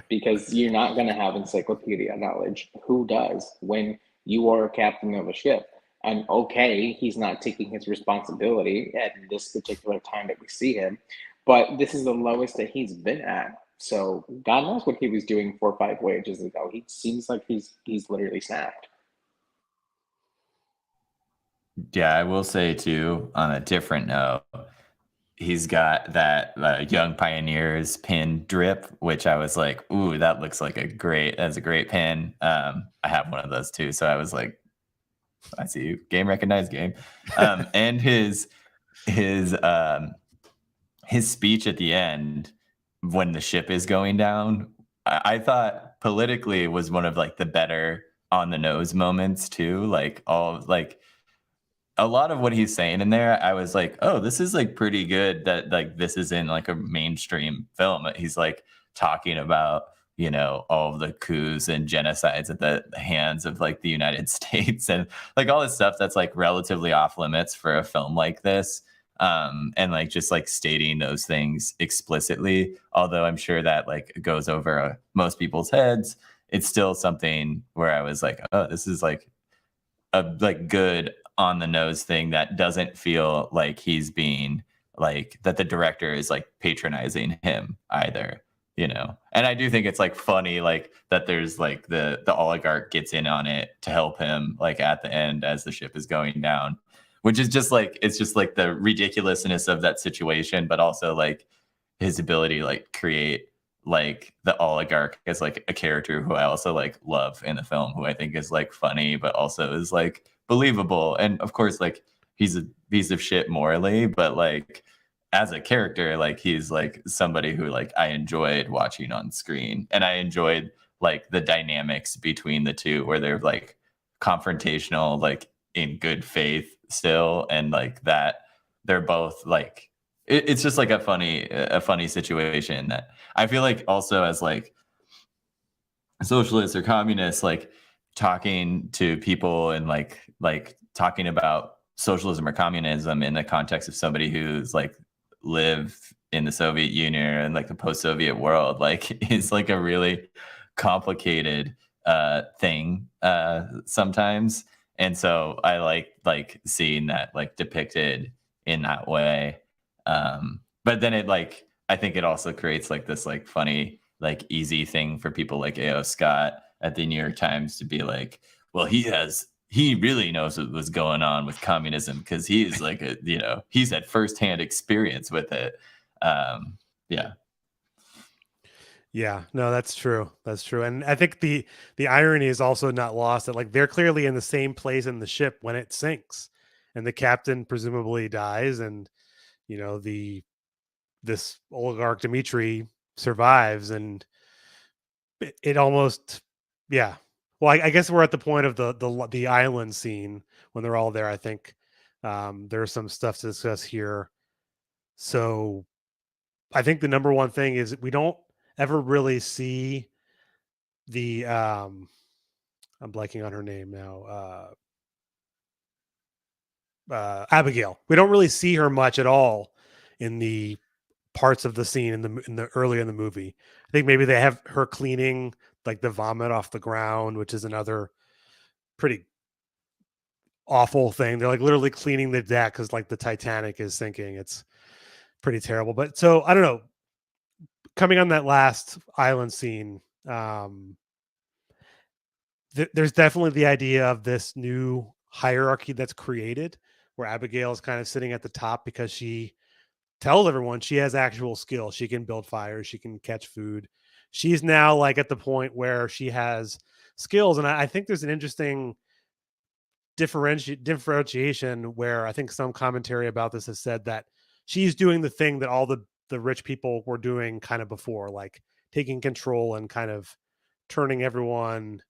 because you're not going to have encyclopedia knowledge. Who does when you are a captain of a ship? And okay, he's not taking his responsibility at this particular time that we see him, but this is the lowest that he's been at. So God knows what he was doing 4 or 5 voyages ago. He seems like he's literally snapped. Yeah, I will say too, on a different note, he's got that Young Pioneers pin drip, which I was like, ooh, that's a great pin. I have one of those too. So I was like, I see you. Game recognized, game. And his speech at the end when the ship is going down, I thought politically was one of like the better on the nose moments too. Like a lot of what he's saying in there, I was like, oh, this is like pretty good that like this is in like a mainstream film. He's like talking about, all of the coups and genocides at the hands of like the United States and like all this stuff that's like relatively off limits for a film like this. And like just like stating those things explicitly, although I'm sure that like goes over most people's heads, it's still something where I was like, oh, this is like a like good on the nose thing that doesn't feel like he's being like that the director is like patronizing him either, and I do think it's like funny like that there's like the oligarch gets in on it to help him like at the end as the ship is going down, which is just like it's just like the ridiculousness of that situation, but also like his ability to like create like the oligarch as like a character who I also like love in the film, who I think is like funny, but also is like believable. And of course, like he's a piece of shit morally, but like as a character, like he's like somebody who like I enjoyed watching on screen, and I enjoyed like the dynamics between the two where they're like confrontational, like in good faith still, and like that they're both like it's just like a funny situation that I feel like also as like socialists or communists, like talking to people and like talking about socialism or communism in the context of somebody who's like lived in the Soviet Union and like the post-Soviet world, like is like a really complicated thing sometimes. And so I like seeing that like depicted in that way. But then it like I think it also creates like this like funny like easy thing for people like A.O. Scott at the New York Times to be like, well, he really knows what was going on with communism because he's like he's had firsthand experience with it. Yeah. Yeah, no, that's true. That's true. And I think the irony is also not lost that like they're clearly in the same place in the ship when it sinks, and the captain presumably dies, and the this oligarch Dmitri survives, and it almost, yeah. Well, I guess we're at the point of the island scene when they're all there. I think there's some stuff to discuss here. So I think the number one thing is we don't ever really see the I'm blanking on her name now. Abigail. We don't really see her much at all in the parts of the scene in the early in the movie. I think maybe they have her cleaning like the vomit off the ground, which is another pretty awful thing. They're like literally cleaning the deck because like the Titanic is sinking. It's pretty terrible. But so I don't know. Coming on that last island scene, there's definitely the idea of this new hierarchy that's created where Abigail is kind of sitting at the top because she tells everyone she has actual skill. She can build fires, she can catch food. She's now like at the point where she has skills. And I think there's an interesting differentiation where I think some commentary about this has said that she's doing the thing that all the rich people were doing kind of before, like taking control and kind of turning everyone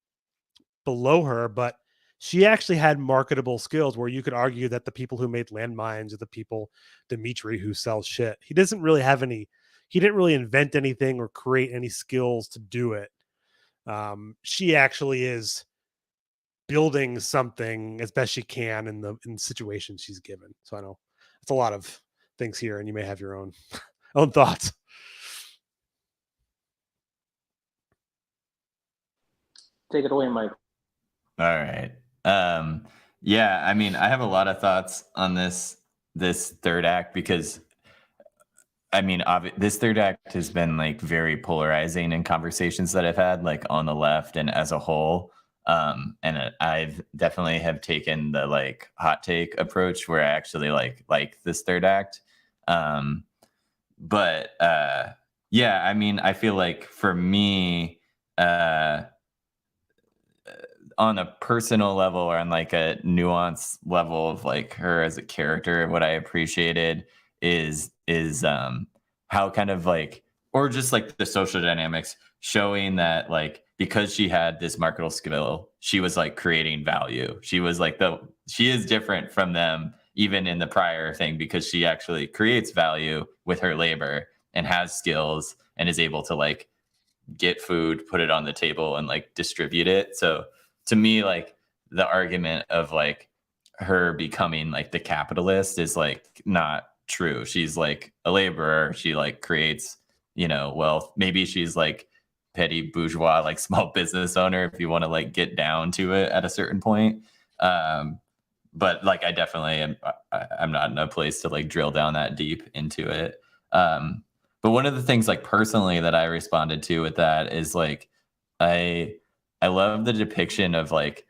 below her. But she actually had marketable skills where you could argue that the people who made landmines are the people, Dimitri, who sells shit. He doesn't really have any, he didn't really invent anything or create any skills to do it. She actually is building something as best she can in the situations she's given. So I know it's a lot of things here, and you may have your own own thoughts. Take it away, Mike. All right. Yeah, I mean, I have a lot of thoughts on this third act because I mean, this third act has been like very polarizing in conversations that I've had, like on the left and as a whole. And I've definitely have taken the like hot take approach where I actually like this third act. But yeah, I mean, I feel like for me, on a personal level or on like a nuanced level of like her as a character, what I appreciated is how kind of like, or just like the social dynamics showing that like because she had this marketable skill, she was like creating value. She was like she is different from them even in the prior thing because she actually creates value with her labor and has skills and is able to like get food, put it on the table and like distribute it. So to me, like the argument of like her becoming like the capitalist is like not true. She's like a laborer. She like creates, wealth. Maybe she's like petty bourgeois, like small business owner, if you want to like get down to it at a certain point. But like I definitely I'm not in a place to like drill down that deep into it. But one of the things like personally that I responded to with that is like I love the depiction of like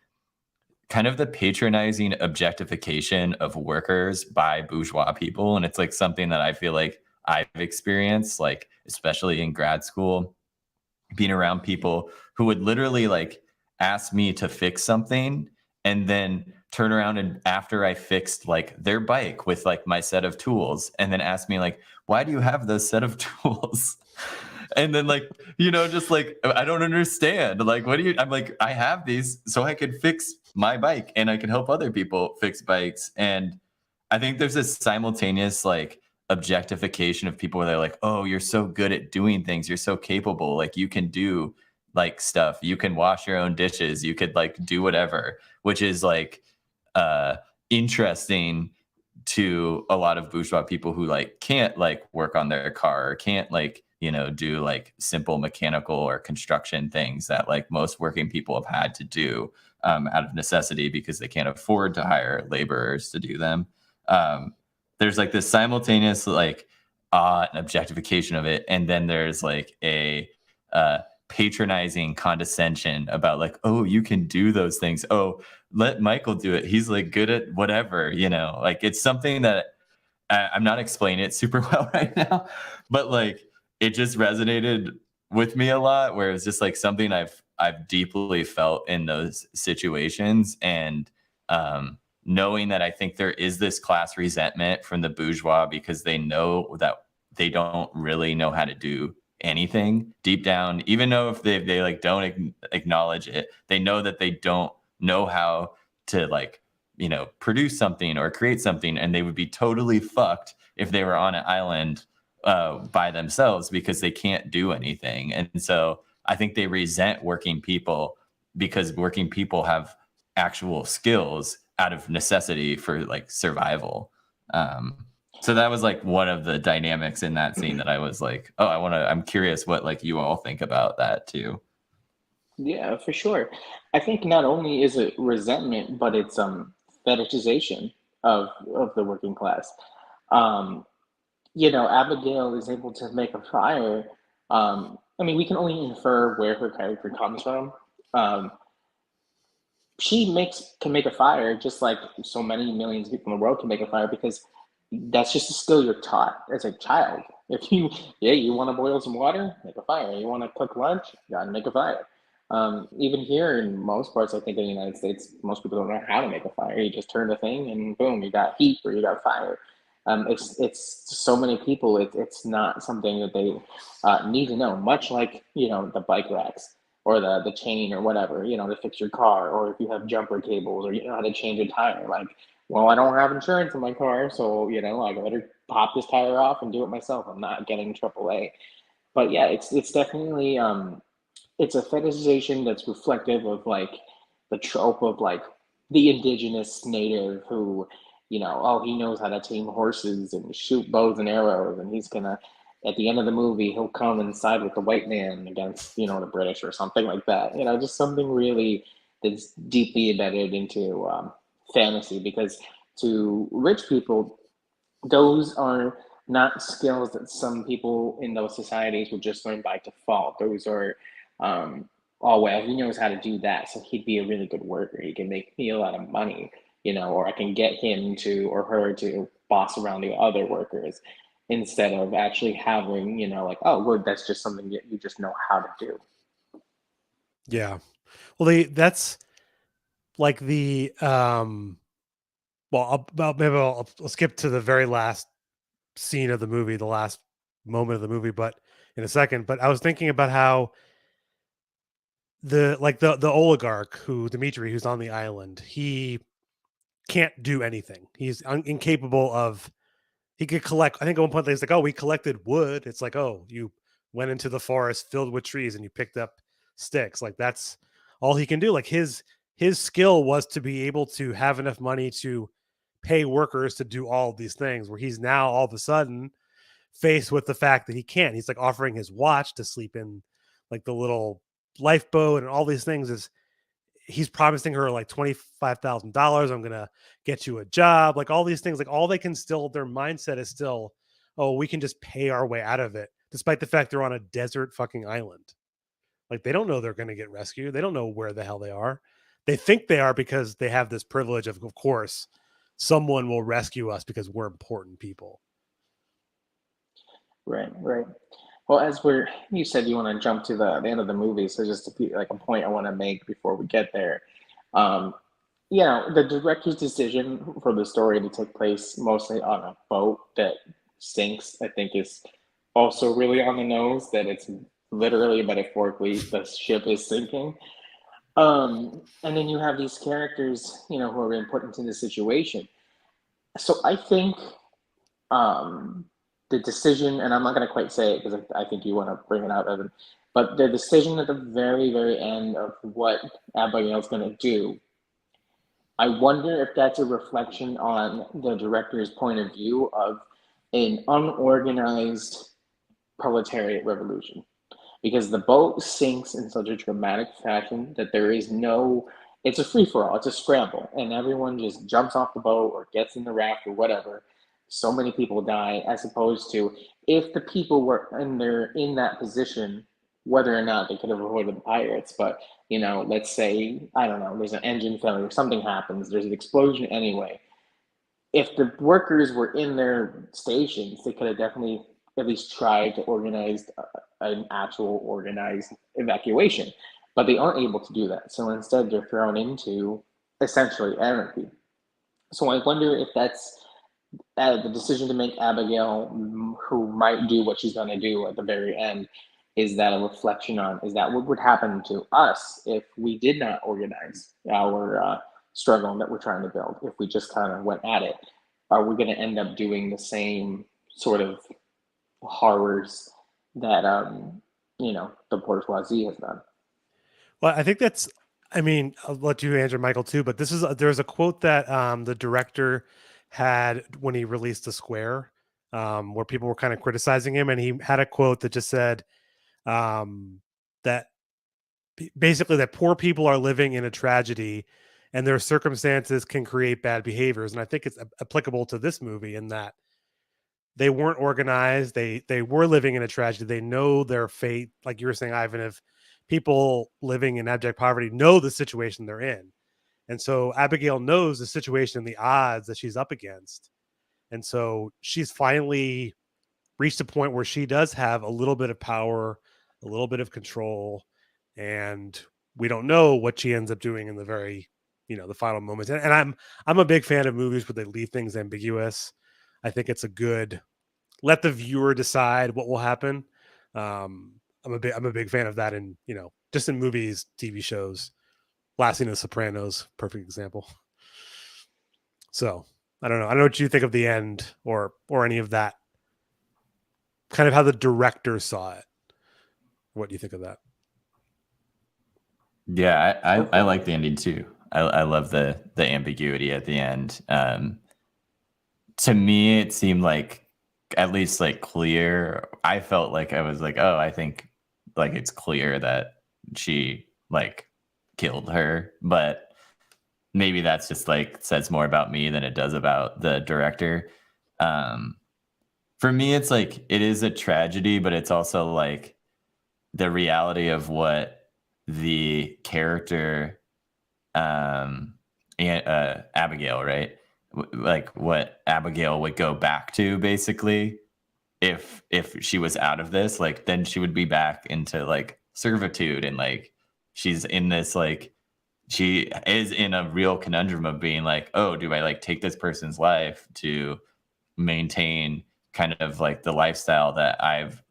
kind of the patronizing objectification of workers by bourgeois people. And it's like something that I feel like I've experienced, like especially in grad school, being around people who would literally like ask me to fix something and then turn around and after I fixed like their bike with like my set of tools and then ask me like, why do you have those set of tools? And then like, just like, I don't understand. Like, I'm like, I have these so I could fix my bike and I can help other people fix bikes. And I think there's this simultaneous like objectification of people where they're like, oh, you're so good at doing things, you're so capable, like you can do like stuff, you can wash your own dishes, you could like do whatever, which is like uh interesting to a lot of bourgeois people who like can't like work on their car or can't like, you know, do like simple mechanical or construction things that like most working people have had to do out of necessity because they can't afford to hire laborers to do them. There's like this simultaneous like awe and objectification of it, and then there's like a patronizing condescension about like, oh, you can do those things, oh, let Michael do it, he's like good at whatever, you know, like it's something that I'm not explaining it super well right now, but like it just resonated with me a lot, where it's just like something I've deeply felt in those situations. And knowing that I think there is this class resentment from the bourgeois because they know that they don't really know how to do anything deep down, even though if they like don't acknowledge it, they know that they don't know how to like, you know, produce something or create something, and they would be totally fucked if they were on an island by themselves because they can't do anything. And so I think they resent working people because working people have actual skills out of necessity for like survival. So that was like one of the dynamics in that scene that I was like, oh, I'm curious what like you all think about that too. Yeah, for sure. I think not only is it resentment, but it's fetishization of the working class. Um, Abigail is able to make a fire. I mean, we can only infer where her character comes from. Um, she can make a fire just like so many millions of people in the world can make a fire because that's just a skill you're taught as a child. If you, yeah, you want to boil some water, make a fire. You want to cook lunch, you got to make a fire. Even here in most parts, I think in the United States, most people don't know how to make a fire. You just turn the thing and boom, you got heat or you got fire. It's so many people. It's not something that they need to know. Much like the bike racks or the chain or whatever to fix your car, or if you have jumper cables or you know how to change a tire. Like, well, I don't have insurance in my car, so I better pop this tire off and do it myself. I'm not getting AAA. But yeah, it's definitely it's a fetishization that's reflective of like the trope of like the indigenous native who, oh, he knows how to tame horses and shoot bows and arrows, and he's gonna at the end of the movie he'll come and side with the white man against the British or something like that. Just something really that's deeply embedded into fantasy, because to rich people, those are not skills that some people in those societies would just learn by default. Those are, oh, well, he knows how to do that, so he'd be a really good worker. He can make me a lot of money, or I can get him to or her to boss around the other workers instead of actually having, like, oh, well, that's just something that you just know how to do. Yeah. Well, that's like the well, I'll skip to the very last scene of the movie, the last moment of the movie, but in a second. But I was thinking about how the oligarch Dimitri, who's on the island, he can't do anything. He's incapable of. He could collect. I think at one point he's like, "Oh, we collected wood." It's like, "Oh, you went into the forest filled with trees and you picked up sticks." Like that's all he can do. Like his skill was to be able to have enough money to pay workers to do all of these things. Where he's now all of a sudden faced with the fact that he can't. He's like offering his watch to sleep in, like the little lifeboat and all these things. Is he's promising her like $25,000. I'm gonna get you a job, like all these things. Like all they can still, their mindset is still, oh, we can just pay our way out of it, despite the fact they're on a desert fucking island. Like they don't know they're gonna get rescued. They don't know where the hell they are. They think they are because they have this privilege of course, someone will rescue us because we're important people. Right, right. Well, you said you want to jump to the end of the movie, so just like a point I want to make before we get there. Um, the director's decision for the story to take place mostly on a boat that sinks, I think, is also really on the nose. That it's literally, metaphorically, the ship is sinking. And then you have these characters, who are being put into the situation. So I think, um, the decision, and I'm not going to quite say it because I think you want to bring it out, Evan, but the decision at the very, very end of what Abigail's going to do, I wonder if that's a reflection on the director's point of view of an unorganized proletariat revolution. Because the boat sinks in such a dramatic fashion that there is no, it's a free for all, it's a scramble, and everyone just jumps off the boat or gets in the raft or whatever. So many people die, as opposed to if the people were in that position, whether or not they could have avoided the pirates. But let's say, I don't know, there's an engine failure, something happens, there's an explosion anyway. If the workers were in their stations, they could have definitely at least tried to organize an actual organized evacuation, but they aren't able to do that. So instead, they're thrown into essentially anarchy. So I wonder if that's the decision to make Abigail, who might do what she's going to do at the very end, is that a reflection on, is that what would happen to us if we did not organize our struggle that we're trying to build? If we just kind of went at it, are we going to end up doing the same sort of horrors that the bourgeoisie has done? Well, I think that's, I mean, I'll let you answer, Michael, too, but there's a quote that the director had when he released The Square, where people were kind of criticizing him, and he had a quote that just said that basically that poor people are living in a tragedy and their circumstances can create bad behaviors. And I think it's applicable to this movie in that they weren't organized. They were living in a tragedy. They know their fate. Like you were saying, Ivan, if people living in abject poverty know the situation they're in. And so Abigail knows the situation and the odds that she's up against. And so she's finally reached a point where she does have a little bit of power, a little bit of control, and we don't know what she ends up doing in the very, the final moments. And I'm a big fan of movies where they leave things ambiguous. I think it's a good, let the viewer decide what will happen. I'm a big fan of that in, just in movies, TV shows. Last Scene of The Sopranos, perfect example. So I don't know. I don't know what you think of the end or any of that. Kind of how the director saw it. What do you think of that? Yeah, I like the ending too. I love the ambiguity at the end. To me, it seemed like at least like clear. I felt like I was like, oh, I think like it's clear that she like killed her, but maybe that's just like says more about me than it does about the director. For me, it's like it is a tragedy, but it's also like the reality of what the character Abigail, right? Like what Abigail would go back to basically if she was out of this, like then she would be back into like servitude, and like she's in this like she is in a real conundrum of being like, oh, do I like take this person's life to maintain kind of like the lifestyle that I've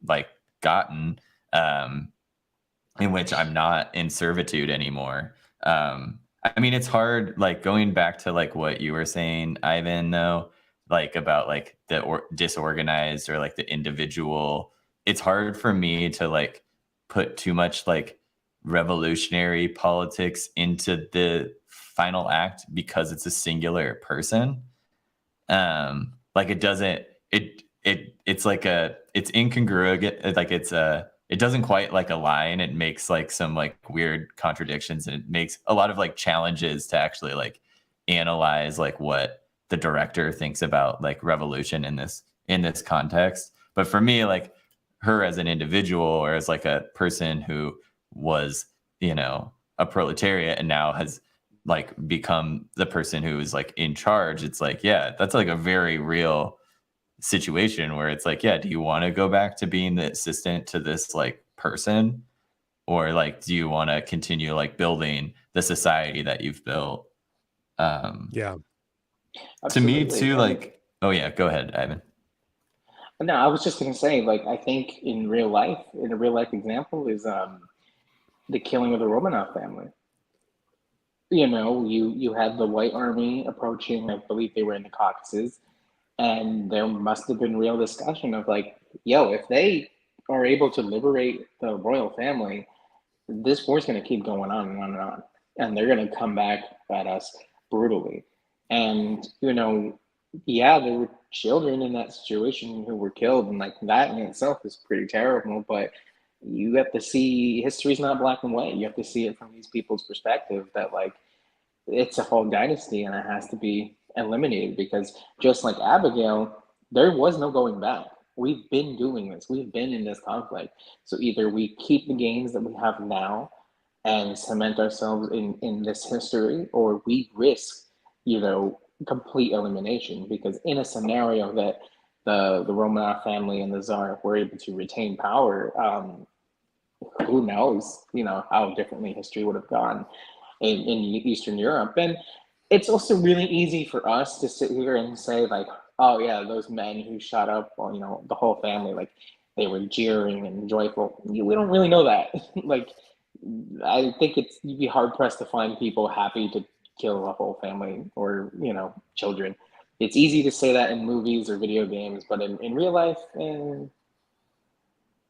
like gotten, in which I'm not in servitude anymore. I mean, it's hard, like going back to like what you were saying, Ivan, though, like about like the disorganized or like the individual. It's hard for me to like put too much like revolutionary politics into the final act because it's a singular person. Like it doesn't, it's like it's incongruent. Like it doesn't quite like align. It makes like some like weird contradictions, and it makes a lot of like challenges to actually like analyze like what the director thinks about like revolution in this context. But for me, like her as an individual or as like a person who was, a proletariat and now has like become the person who is like in charge, it's like, yeah, that's like a very real situation where it's like, yeah, do you want to go back to being the assistant to this like person, or like do you want to continue like building the society that you've built? Yeah, to me Absolutely. too, like, oh yeah, go ahead, Ivan. No, I was just going to say, like, I think in a real life example is the killing of the Romanov family. You had the White Army approaching, I believe they were in the Caucasus, And there must have been real discussion of like, yo, if they are able to liberate the royal family, this war's going to keep going on and on and on. And they're going to come back at us brutally. And, yeah, there were children in that situation who were killed. And like that in itself is pretty terrible. But you have to see history's not black and white. You have to see it from these people's perspective that like it's a whole dynasty and it has to be eliminated because just like Abigail, there was no going back. We've been doing this. We've been in this conflict. So either we keep the gains that we have now and cement ourselves in this history, or we risk, complete elimination. Because in a scenario that the Romanov family and the Tsar were able to retain power, who knows, how differently history would have gone in Eastern Europe. And it's also really easy for us to sit here and say like, oh yeah, those men who shot up, the whole family, like they were jeering and joyful. We don't really know that. Like, I think you'd be hard pressed to find people happy to kill a whole family or, children. It's easy to say that in movies or video games, but in real life,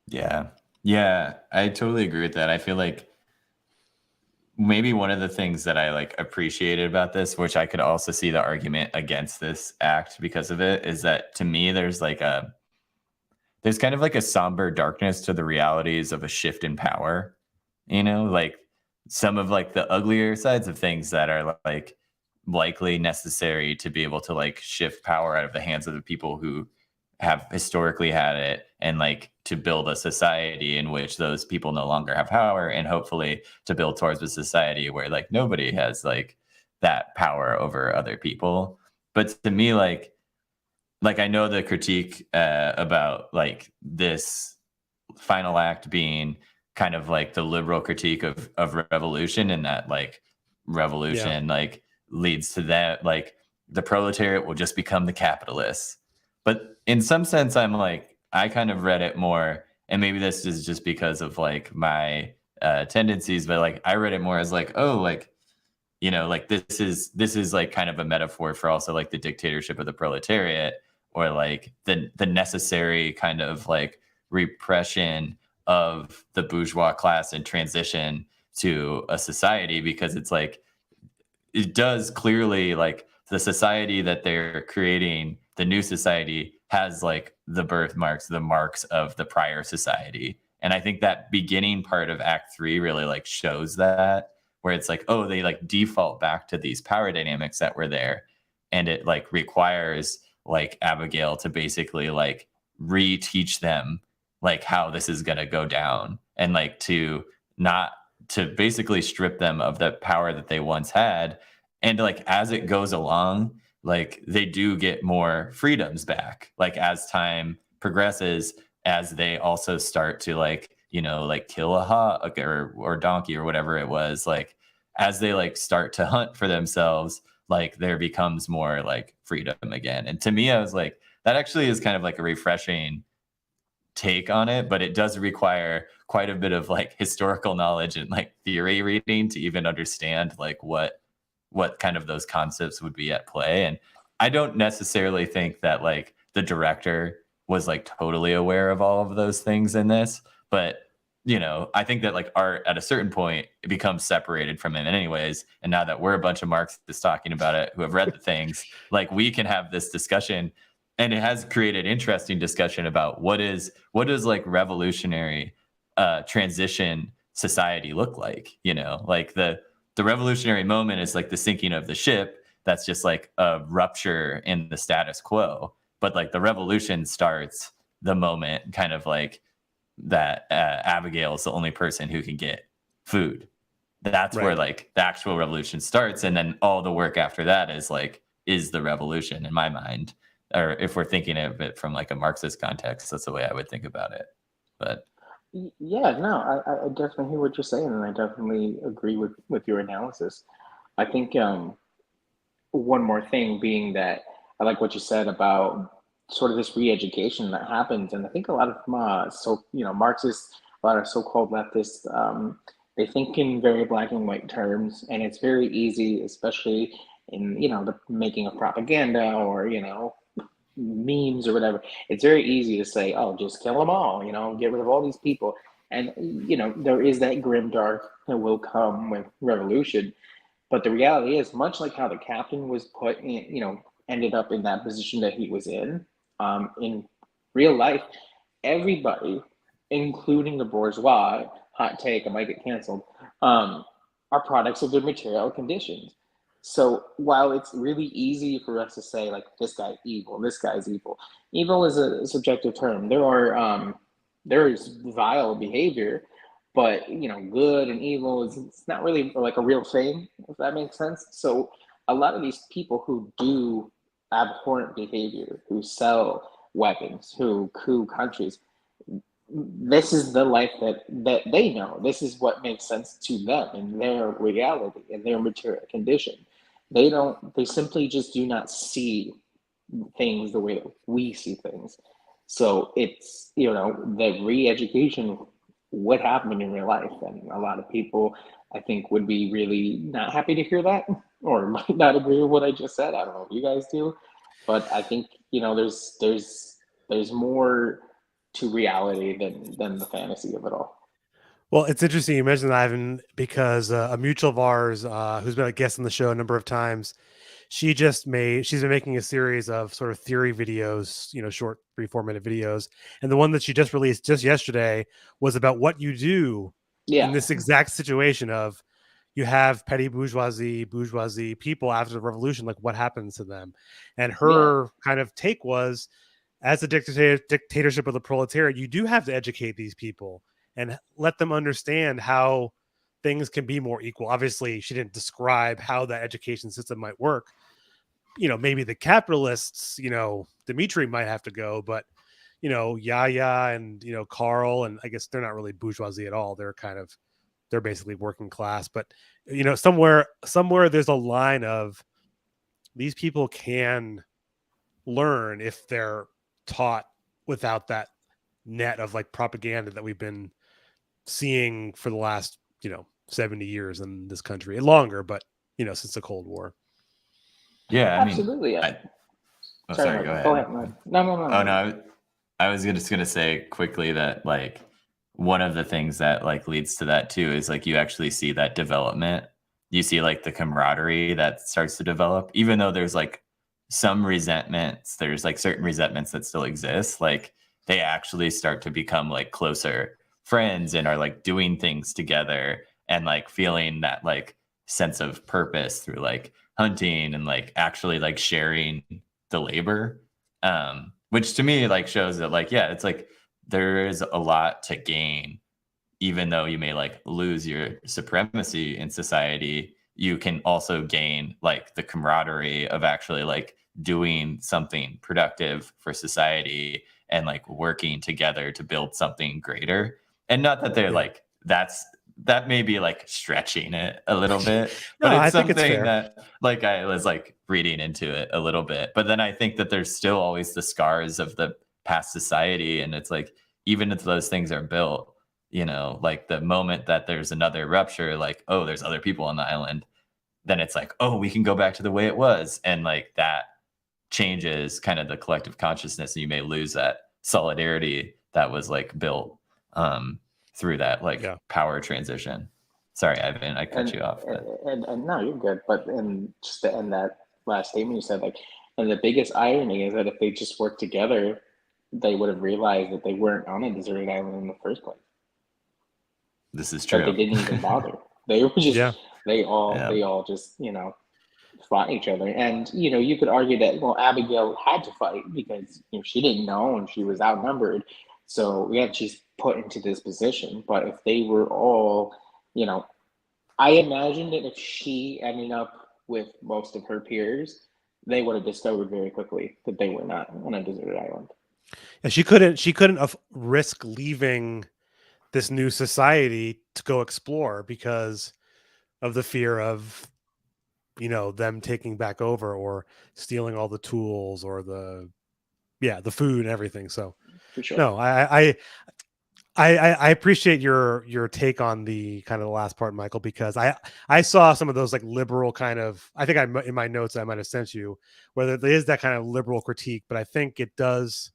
Yeah, I totally agree with that. I feel like maybe one of the things that I like appreciated about this, which I could also see the argument against this act because of it, is that to me there's kind of like a somber darkness to the realities of a shift in power. Like some of like the uglier sides of things that are like likely necessary to be able to like shift power out of the hands of the people who have historically had it, and like to build a society in which those people no longer have power, and hopefully to build towards a society where like nobody has like that power over other people. But to me, like I know the critique about like this final act being kind of like the liberal critique of revolution, and that like revolution like leads to that, like the proletariat will just become the capitalists. But in some sense, I'm like, I kind of read it more, and maybe this is just because of like my tendencies, but like I read it more as like, oh, like, like this is like kind of a metaphor for also like the dictatorship of the proletariat, or like the necessary kind of like repression of the bourgeois class and transition to a society, because it's like it does clearly, like the society that they're creating, the new society, has like the birthmarks, the marks of the prior society. And I think that beginning part of Act 3 really like shows that, where it's like, oh, they like default back to these power dynamics that were there. And it like requires like Abigail to basically like reteach them like how this is going to go down, and like to not to basically strip them of the power that they once had. And like as it goes along, like they do get more freedoms back, like as time progresses, as they also start to like, like kill a hog or donkey or whatever it was, like as they like start to hunt for themselves, like there becomes more like freedom again. And to me, I was like, that actually is kind of like a refreshing take on it, but it does require quite a bit of like historical knowledge and like theory reading to even understand like what kind of those concepts would be at play. And I don't necessarily think that like the director was like totally aware of all of those things in this, but I think that like art at a certain point, it becomes separated from him anyways. And now that we're a bunch of Marxists talking about it who have read the things, like we can have this discussion. And it has created interesting discussion about what does like revolutionary transition society look like? Like the revolutionary moment is like the sinking of the ship. That's just like a rupture in the status quo. But like the revolution starts the moment kind of like that Abigail is the only person who can get food. That's Right. where like the actual revolution starts. And then all the work after that is the revolution in my mind. Or if we're thinking of it from like a Marxist context, that's the way I would think about it. But yeah, no, I definitely hear what you're saying, and I definitely agree with your analysis. I think one more thing being that I like what you said about sort of this re-education that happens, and I think a lot of Marxists, a lot of so-called leftists, they think in very black and white terms, and it's very easy, especially in the making of propaganda or memes or whatever, it's very easy to say, oh, just kill them all, get rid of all these people. And, there is that grim dark that will come with revolution. But the reality is, much like how the captain was put in, ended up in that position that he was in real life, everybody, including the bourgeois, hot take, I might get canceled, are products of their material conditions. So while it's really easy for us to say, like, this guy's evil, this guy's evil, evil is a subjective term. There is vile behavior, but good and evil is, it's not really like a real thing, if that makes sense. So a lot of these people who do abhorrent behavior, who sell weapons, who coup countries, this is the life that they know. This is what makes sense to them in their reality, in their material condition. They simply just do not see things the way that we see things. So it's, the re-education would happen in real life. And a lot of people, I think, would be really not happy to hear that, or might not agree with what I just said. I don't know if you guys do, but I think, there's more to reality than the fantasy of it all. Well, it's interesting you mentioned that, Ivan, because a mutual of ours who's been a guest on the show a number of times, she's been making a series of sort of theory videos, short 3-4 minute videos. And the one that she just released just yesterday was about what you do in this exact situation of, you have petty bourgeoisie people after the revolution, like what happens to them. And her kind of take was, as a dictatorship of the proletariat, you do have to educate these people and let them understand how things can be more equal. Obviously, she didn't describe how that education system might work. Maybe the capitalists, Dimitri might have to go, but Yaya and Carl, and I guess they're not really bourgeoisie at all. They're basically working class. But somewhere there's a line of, these people can learn if they're taught without that net of like propaganda that we've been seeing for the last 70 years in this country, and longer, but since the Cold War. Yeah, absolutely. Sorry, go ahead. No. Oh no, I was just gonna say quickly that, like, one of the things that like leads to that too is, like, you actually see that development. You see like the camaraderie that starts to develop, even though there's like some resentments. There's like certain resentments that still exist. Like, they actually start to become like closer friends and are like doing things together and like feeling that like sense of purpose through like hunting and like actually like sharing the labor, which to me like shows that, like, yeah, it's like there is a lot to gain. Even though you may like lose your supremacy in society, you can also gain like the camaraderie of actually like doing something productive for society and like working together to build something greater. And not that they're like, that may be like stretching it a little bit, but it's something that like I was like reading into it a little bit. But then I think that there's still always the scars of the past society. And it's like, even if those things are built, like the moment that there's another rupture, like, oh, there's other people on the island, then it's like, oh, we can go back to the way it was. And like that changes kind of the collective consciousness, and you may lose that solidarity that was like built through that like power transition. Sorry, Ivan, I cut you off. And no, you're good. But just to end that last statement you said, like, and the biggest irony is that if they just worked together, they would have realized that they weren't on a deserted island in the first place. This is true. But they didn't even bother. They were just they all just fought each other. And you could argue that, well, Abigail had to fight because she didn't know and she was outnumbered. So she's put into this position. But if they were all, I imagine that if she ended up with most of her peers, they would have discovered very quickly that they were not on a deserted island. And she couldn't risk leaving this new society to go explore because of the fear of them taking back over or stealing all the tools or the food and everything. So for sure. No, I I appreciate your take on the kind of the last part, Michael, because I saw some of those like liberal kind of, I think in my notes I might have sent you, where there is that kind of liberal critique, but I think it does.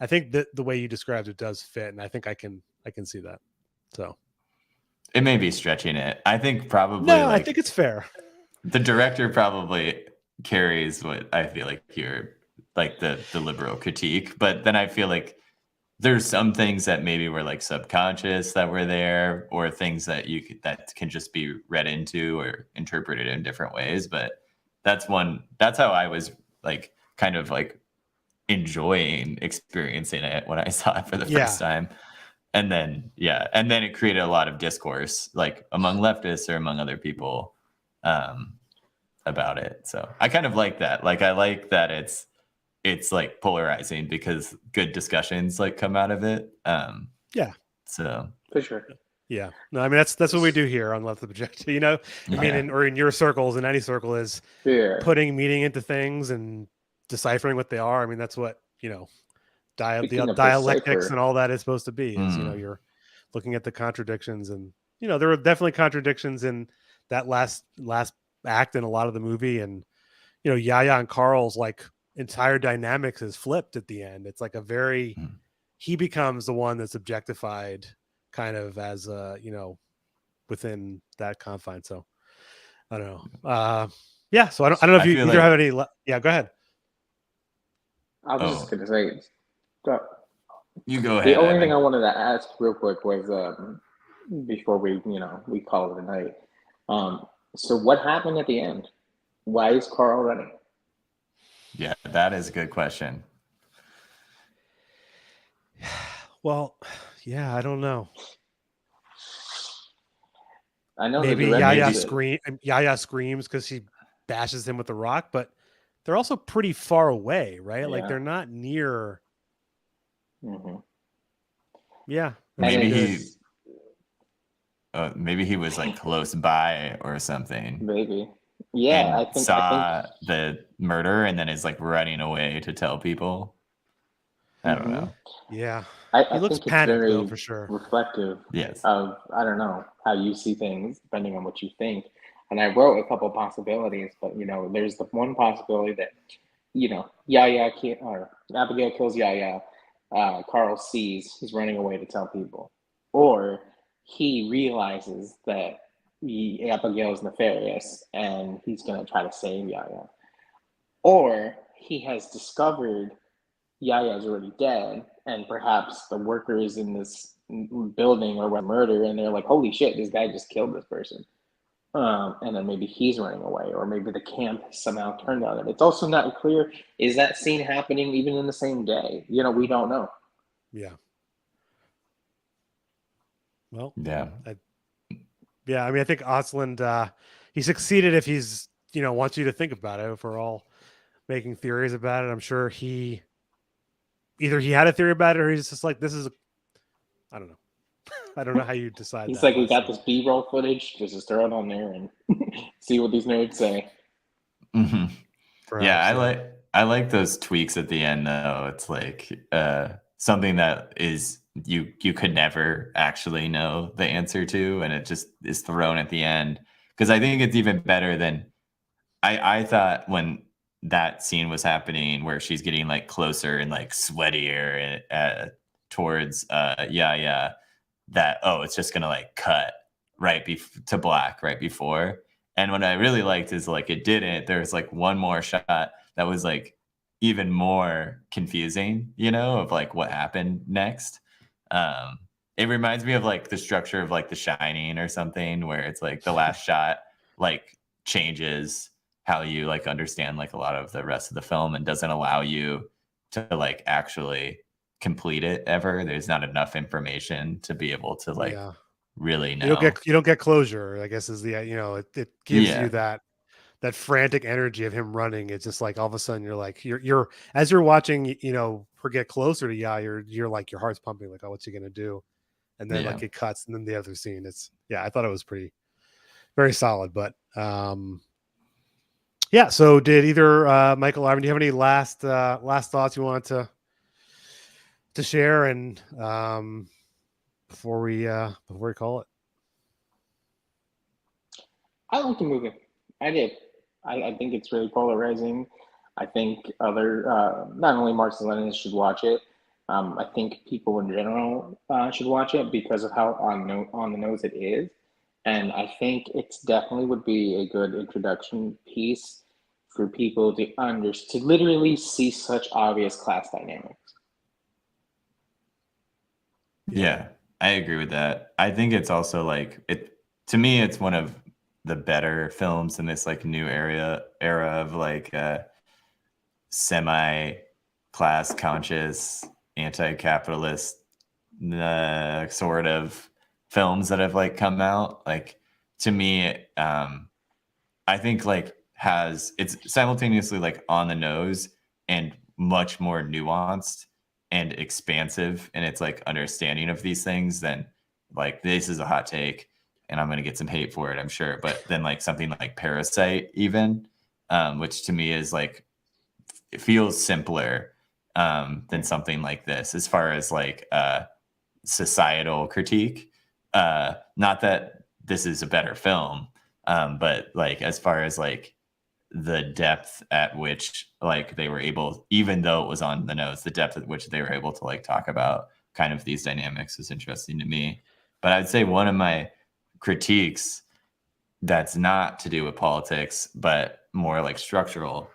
I think that the way you described it does fit, and I think I can see that. So It may be stretching it. I think probably no, I like think it's fair. the director probably carries what I feel like you're like the liberal critique, but then I feel like there's some things that maybe were like subconscious that were there, or things that that can just be read into or interpreted in different ways. But that's how I was like kind of like enjoying experiencing it when I saw it for the first time. And then it created a lot of discourse like among leftists or among other people about it. So I kind of like that. Like I like that it's like polarizing because good discussions like come out of it. So for sure. Yeah, no, I mean that's what we do here on Left the Projector. You know, I mean, in your circles, in any circle, is putting meaning into things and deciphering what they are. I mean, that's what the dialectics and all that is supposed to be. Is you're looking at the contradictions, and there were definitely contradictions in that last act in a lot of the movie, and Yaya and Carl's like entire dynamics is flipped at the end. It's like a very he becomes the one that's objectified kind of as within that confine. So I don't know. So I don't know if you either have any go ahead. I was just gonna say you go ahead. The only thing I wanted to ask real quick was before we call it a night. So what happened at the end? Why is Carl running? Yeah, that is a good question. Well, yeah, I don't know. I know maybe Yaya screams because she bashes him with the rock, but they're also pretty far away, right? Like they're not near. Mm-hmm. Yeah, maybe he was like close by or something. Maybe. Yeah, I think the murder and then is like running away to tell people. I don't know. Yeah, I looks think panicked, it's very though, for sure. reflective yes. of I don't know how you see things depending on what you think. And I wrote a couple possibilities, but there's the one possibility that Yaya or Abigail kills Yaya. Carl sees he's running away to tell people, or he realizes that Abigail is nefarious and he's going to try to save Yaya, or he has discovered Yaya is already dead, and perhaps the workers in this building or were murder, and they're like, "Holy shit, this guy just killed this person." And then maybe he's running away, or maybe the camp somehow turned on him. It's also not clear, is that scene happening even in the same day? We don't know. Yeah. Well, yeah. I mean, I think Osland, he succeeded if he's, wants you to think about it. If we're all making theories about it, I'm sure either he had a theory about it or he's just like, I don't know. I don't know how you decide. He's like, we got this B-roll footage. Just throw it on there and see what these nerds say. Mm-hmm. Perhaps, I like those tweaks at the end though. It's like something that is you could never actually know the answer to, and it just is thrown at the end. Because I think it's even better than I thought when that scene was happening, where she's getting like closer and like sweatier towards Yaya. That it's just gonna like cut right to black right before. And what I really liked is like it didn't. There's like one more shot that was like even more confusing, of like what happened next. It reminds me of like the structure of like The Shining or something, where it's like the last shot like changes how you like understand like a lot of the rest of the film and doesn't allow you to like actually complete it ever. There's not enough information to be able to like really know. You don't get closure, I guess, is the it gives you that frantic energy of him running. It's just like all of a sudden you're like you're as you're watching her get closer to you're like your heart's pumping like, oh, what's he gonna do? And then like it cuts, and then the other scene. It's I thought it was very solid. But so did either Michael, Ivan, do you have any last thoughts you wanted to share? And before we call it? I like the movie. I did. I think it's really polarizing. I think not only Marxist Leninists should watch it. I think people in general should watch it because of how on the nose it is, and I think it's definitely would be a good introduction piece for people to literally see such obvious class dynamics. Yeah, I agree with that. I think it's also like it to me it's one of the better films in this like new era of like semi class conscious anti-capitalist sort of films that have like come out. Like to me, I think like it's simultaneously like on the nose and much more nuanced and expansive in its like understanding of these things than like this is a hot take and I'm gonna get some hate for it, I'm sure. But then like something like Parasite, even, which to me is like it feels simpler than something like this as far as like societal critique. Not that this is a better film, but like as far as like the depth at which like they were able, even though it was on the nose, the depth at which they were able to like talk about kind of these dynamics is interesting to me. But I'd say one of my critiques that's not to do with politics, but more like structural,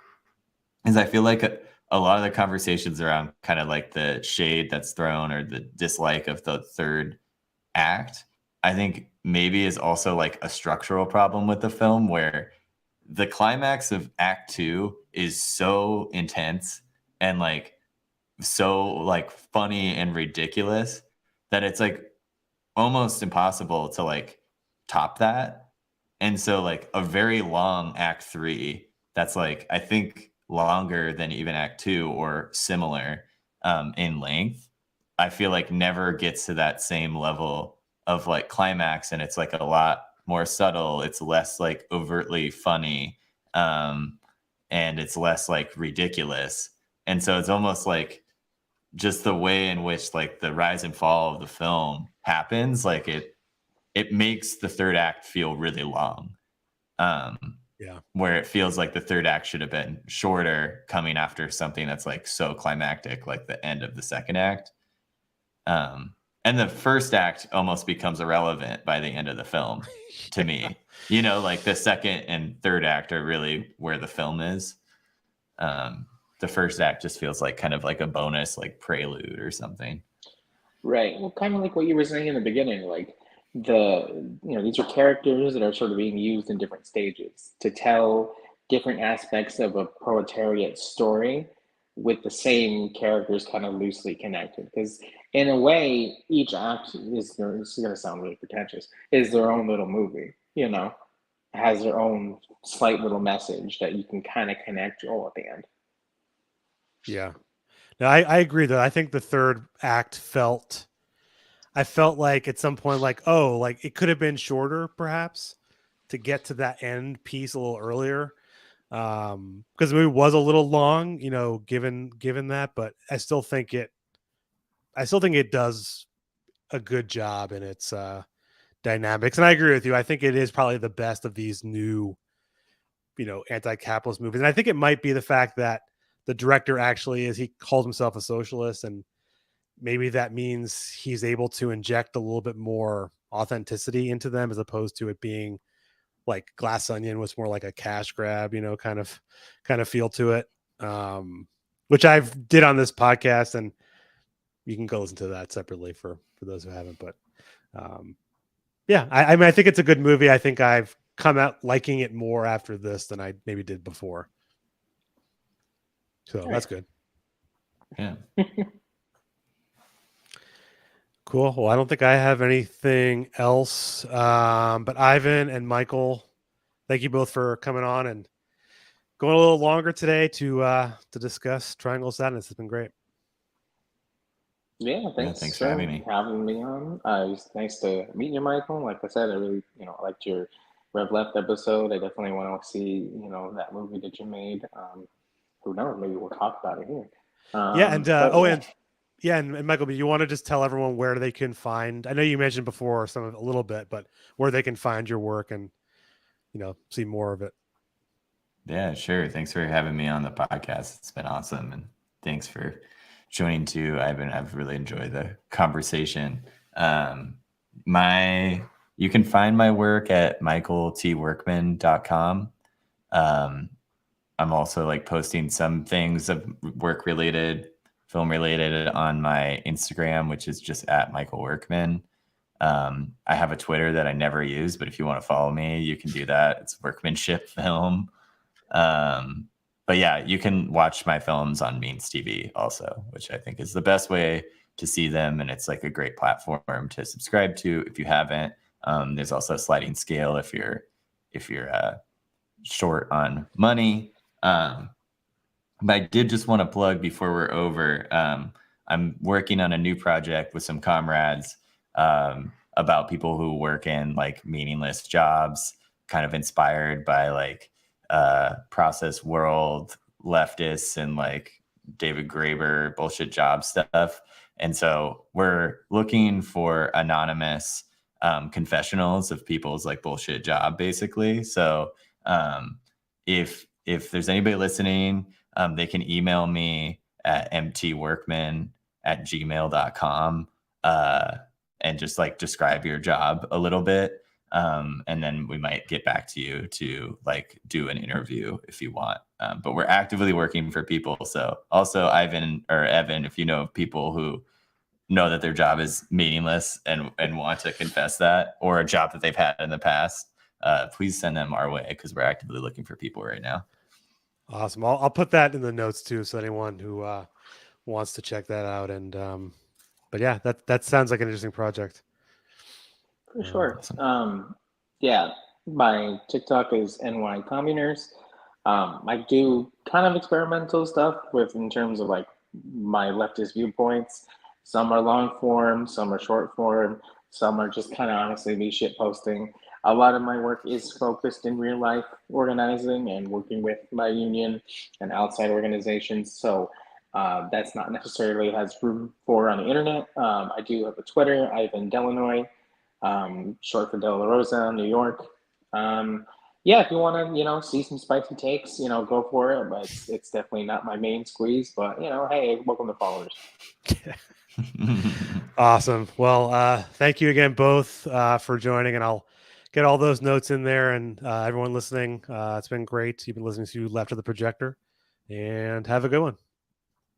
is I feel like a lot of the conversations around kind of like the shade that's thrown or the dislike of the third act, I think maybe is also like a structural problem with the film where the climax of act two is so intense and like so like funny and ridiculous that it's like almost impossible to like top that. And so like a very long act three that's like I think longer than even act two or similar in length, I feel like never gets to that same level of like climax, and it's like a lot more subtle. It's less like overtly funny, and it's less like ridiculous. And so it's almost like just the way in which like the rise and fall of the film happens, like it makes the third act feel really long. Yeah. Where it feels like the third act should have been shorter, coming after something that's like so climactic, like the end of the second act. And the first act almost becomes irrelevant by the end of the film to me. You know, like the second and third act are really where the film is. The first act just feels like kind of like a bonus, like prelude or something. Right. Well, kind of like what you were saying in the beginning, like these are characters that are sort of being used in different stages to tell different aspects of a proletariat story with the same characters kind of loosely connected. Because in a way, each act this is going to sound really pretentious, is their own little movie, has their own slight little message that you can kind of connect all at the end. Yeah. No, I agree though. I think the third act I felt like at some point, like, oh, like it could have been shorter perhaps to get to that end piece a little earlier. Because the movie was a little long, given that, but I still think it does a good job in its dynamics. And I agree with you. I think it is probably the best of these new, anti-capitalist movies. And I think it might be the fact that the director actually he calls himself a socialist, and maybe that means he's able to inject a little bit more authenticity into them as opposed to it being like Glass Onion was more like a cash grab, kind of feel to it. Which I've did on this podcast, and you can go listen to that separately for those who haven't. But yeah, I mean, I think it's a good movie. I think I've come out liking it more after this than I maybe did before. So that's good. Yeah. Cool. Well, I don't think I have anything else. But Ivan and Michael, thank you both for coming on and going a little longer today to discuss Triangle of Sadness. It's been great. Yeah, Thanks for having me. On. It was nice to meet you, Michael. Like I said, I really, liked your Rev Left episode. I definitely want to see, that movie that you made. Who knows? Maybe we'll talk about it here. Yeah, and Yeah, and Michael, you want to just tell everyone where they can find? I know you mentioned before some of a little bit, but where they can find your work and see more of it. Yeah, sure. Thanks for having me on the podcast. It's been awesome, and thanks for joining too. I've really enjoyed the conversation. My You can find my work at michaeltworkman.com. I'm also like posting some things of work related, film related on my Instagram, which is just at Michael Workman. I have a Twitter that I never use, but if you want to follow me, you can do that. It's Workmanship Film. But yeah, you can watch my films on Means TV also, which I think is the best way to see them. And it's like a great platform to subscribe to if you haven't. There's also a sliding scale if you're short on money. But I did just want to plug before we're over. I'm working on a new project with some comrades about people who work in like meaningless jobs, kind of inspired by like process world leftists and like David Graeber bullshit job stuff. And so we're looking for anonymous confessionals of people's like bullshit job, basically. So if there's anybody listening, they can email me at mtworkman@gmail.com and just like describe your job a little bit. And then we might get back to you to like do an interview if you want. But we're actively working for people. So also Evan, if you know of people who know that their job is meaningless and want to confess that, or a job that they've had in the past, please send them our way because we're actively looking for people right now. Awesome. I'll put that in the notes too, so anyone who wants to check that out. And but yeah, that sounds like an interesting project. For sure. Awesome. Yeah, my TikTok is NY Communers. I do kind of experimental stuff in terms of like my leftist viewpoints. Some are long form, some are short form, some are just kind of honestly me shit posting. A lot of my work is focused in real life organizing and working with my union and outside organizations. So that's not necessarily has room for on the internet. I do have a Twitter, Ivan Delanoy, short for De La Rosa, New York. Yeah, if you want to, see some spicy takes, go for it. But it's definitely not my main squeeze. But hey, welcome to followers. Awesome. Well, thank you again both for joining, and I'll get all those notes in there. And everyone listening, it's been great. You've been listening to Left of the Projector, and have a good one.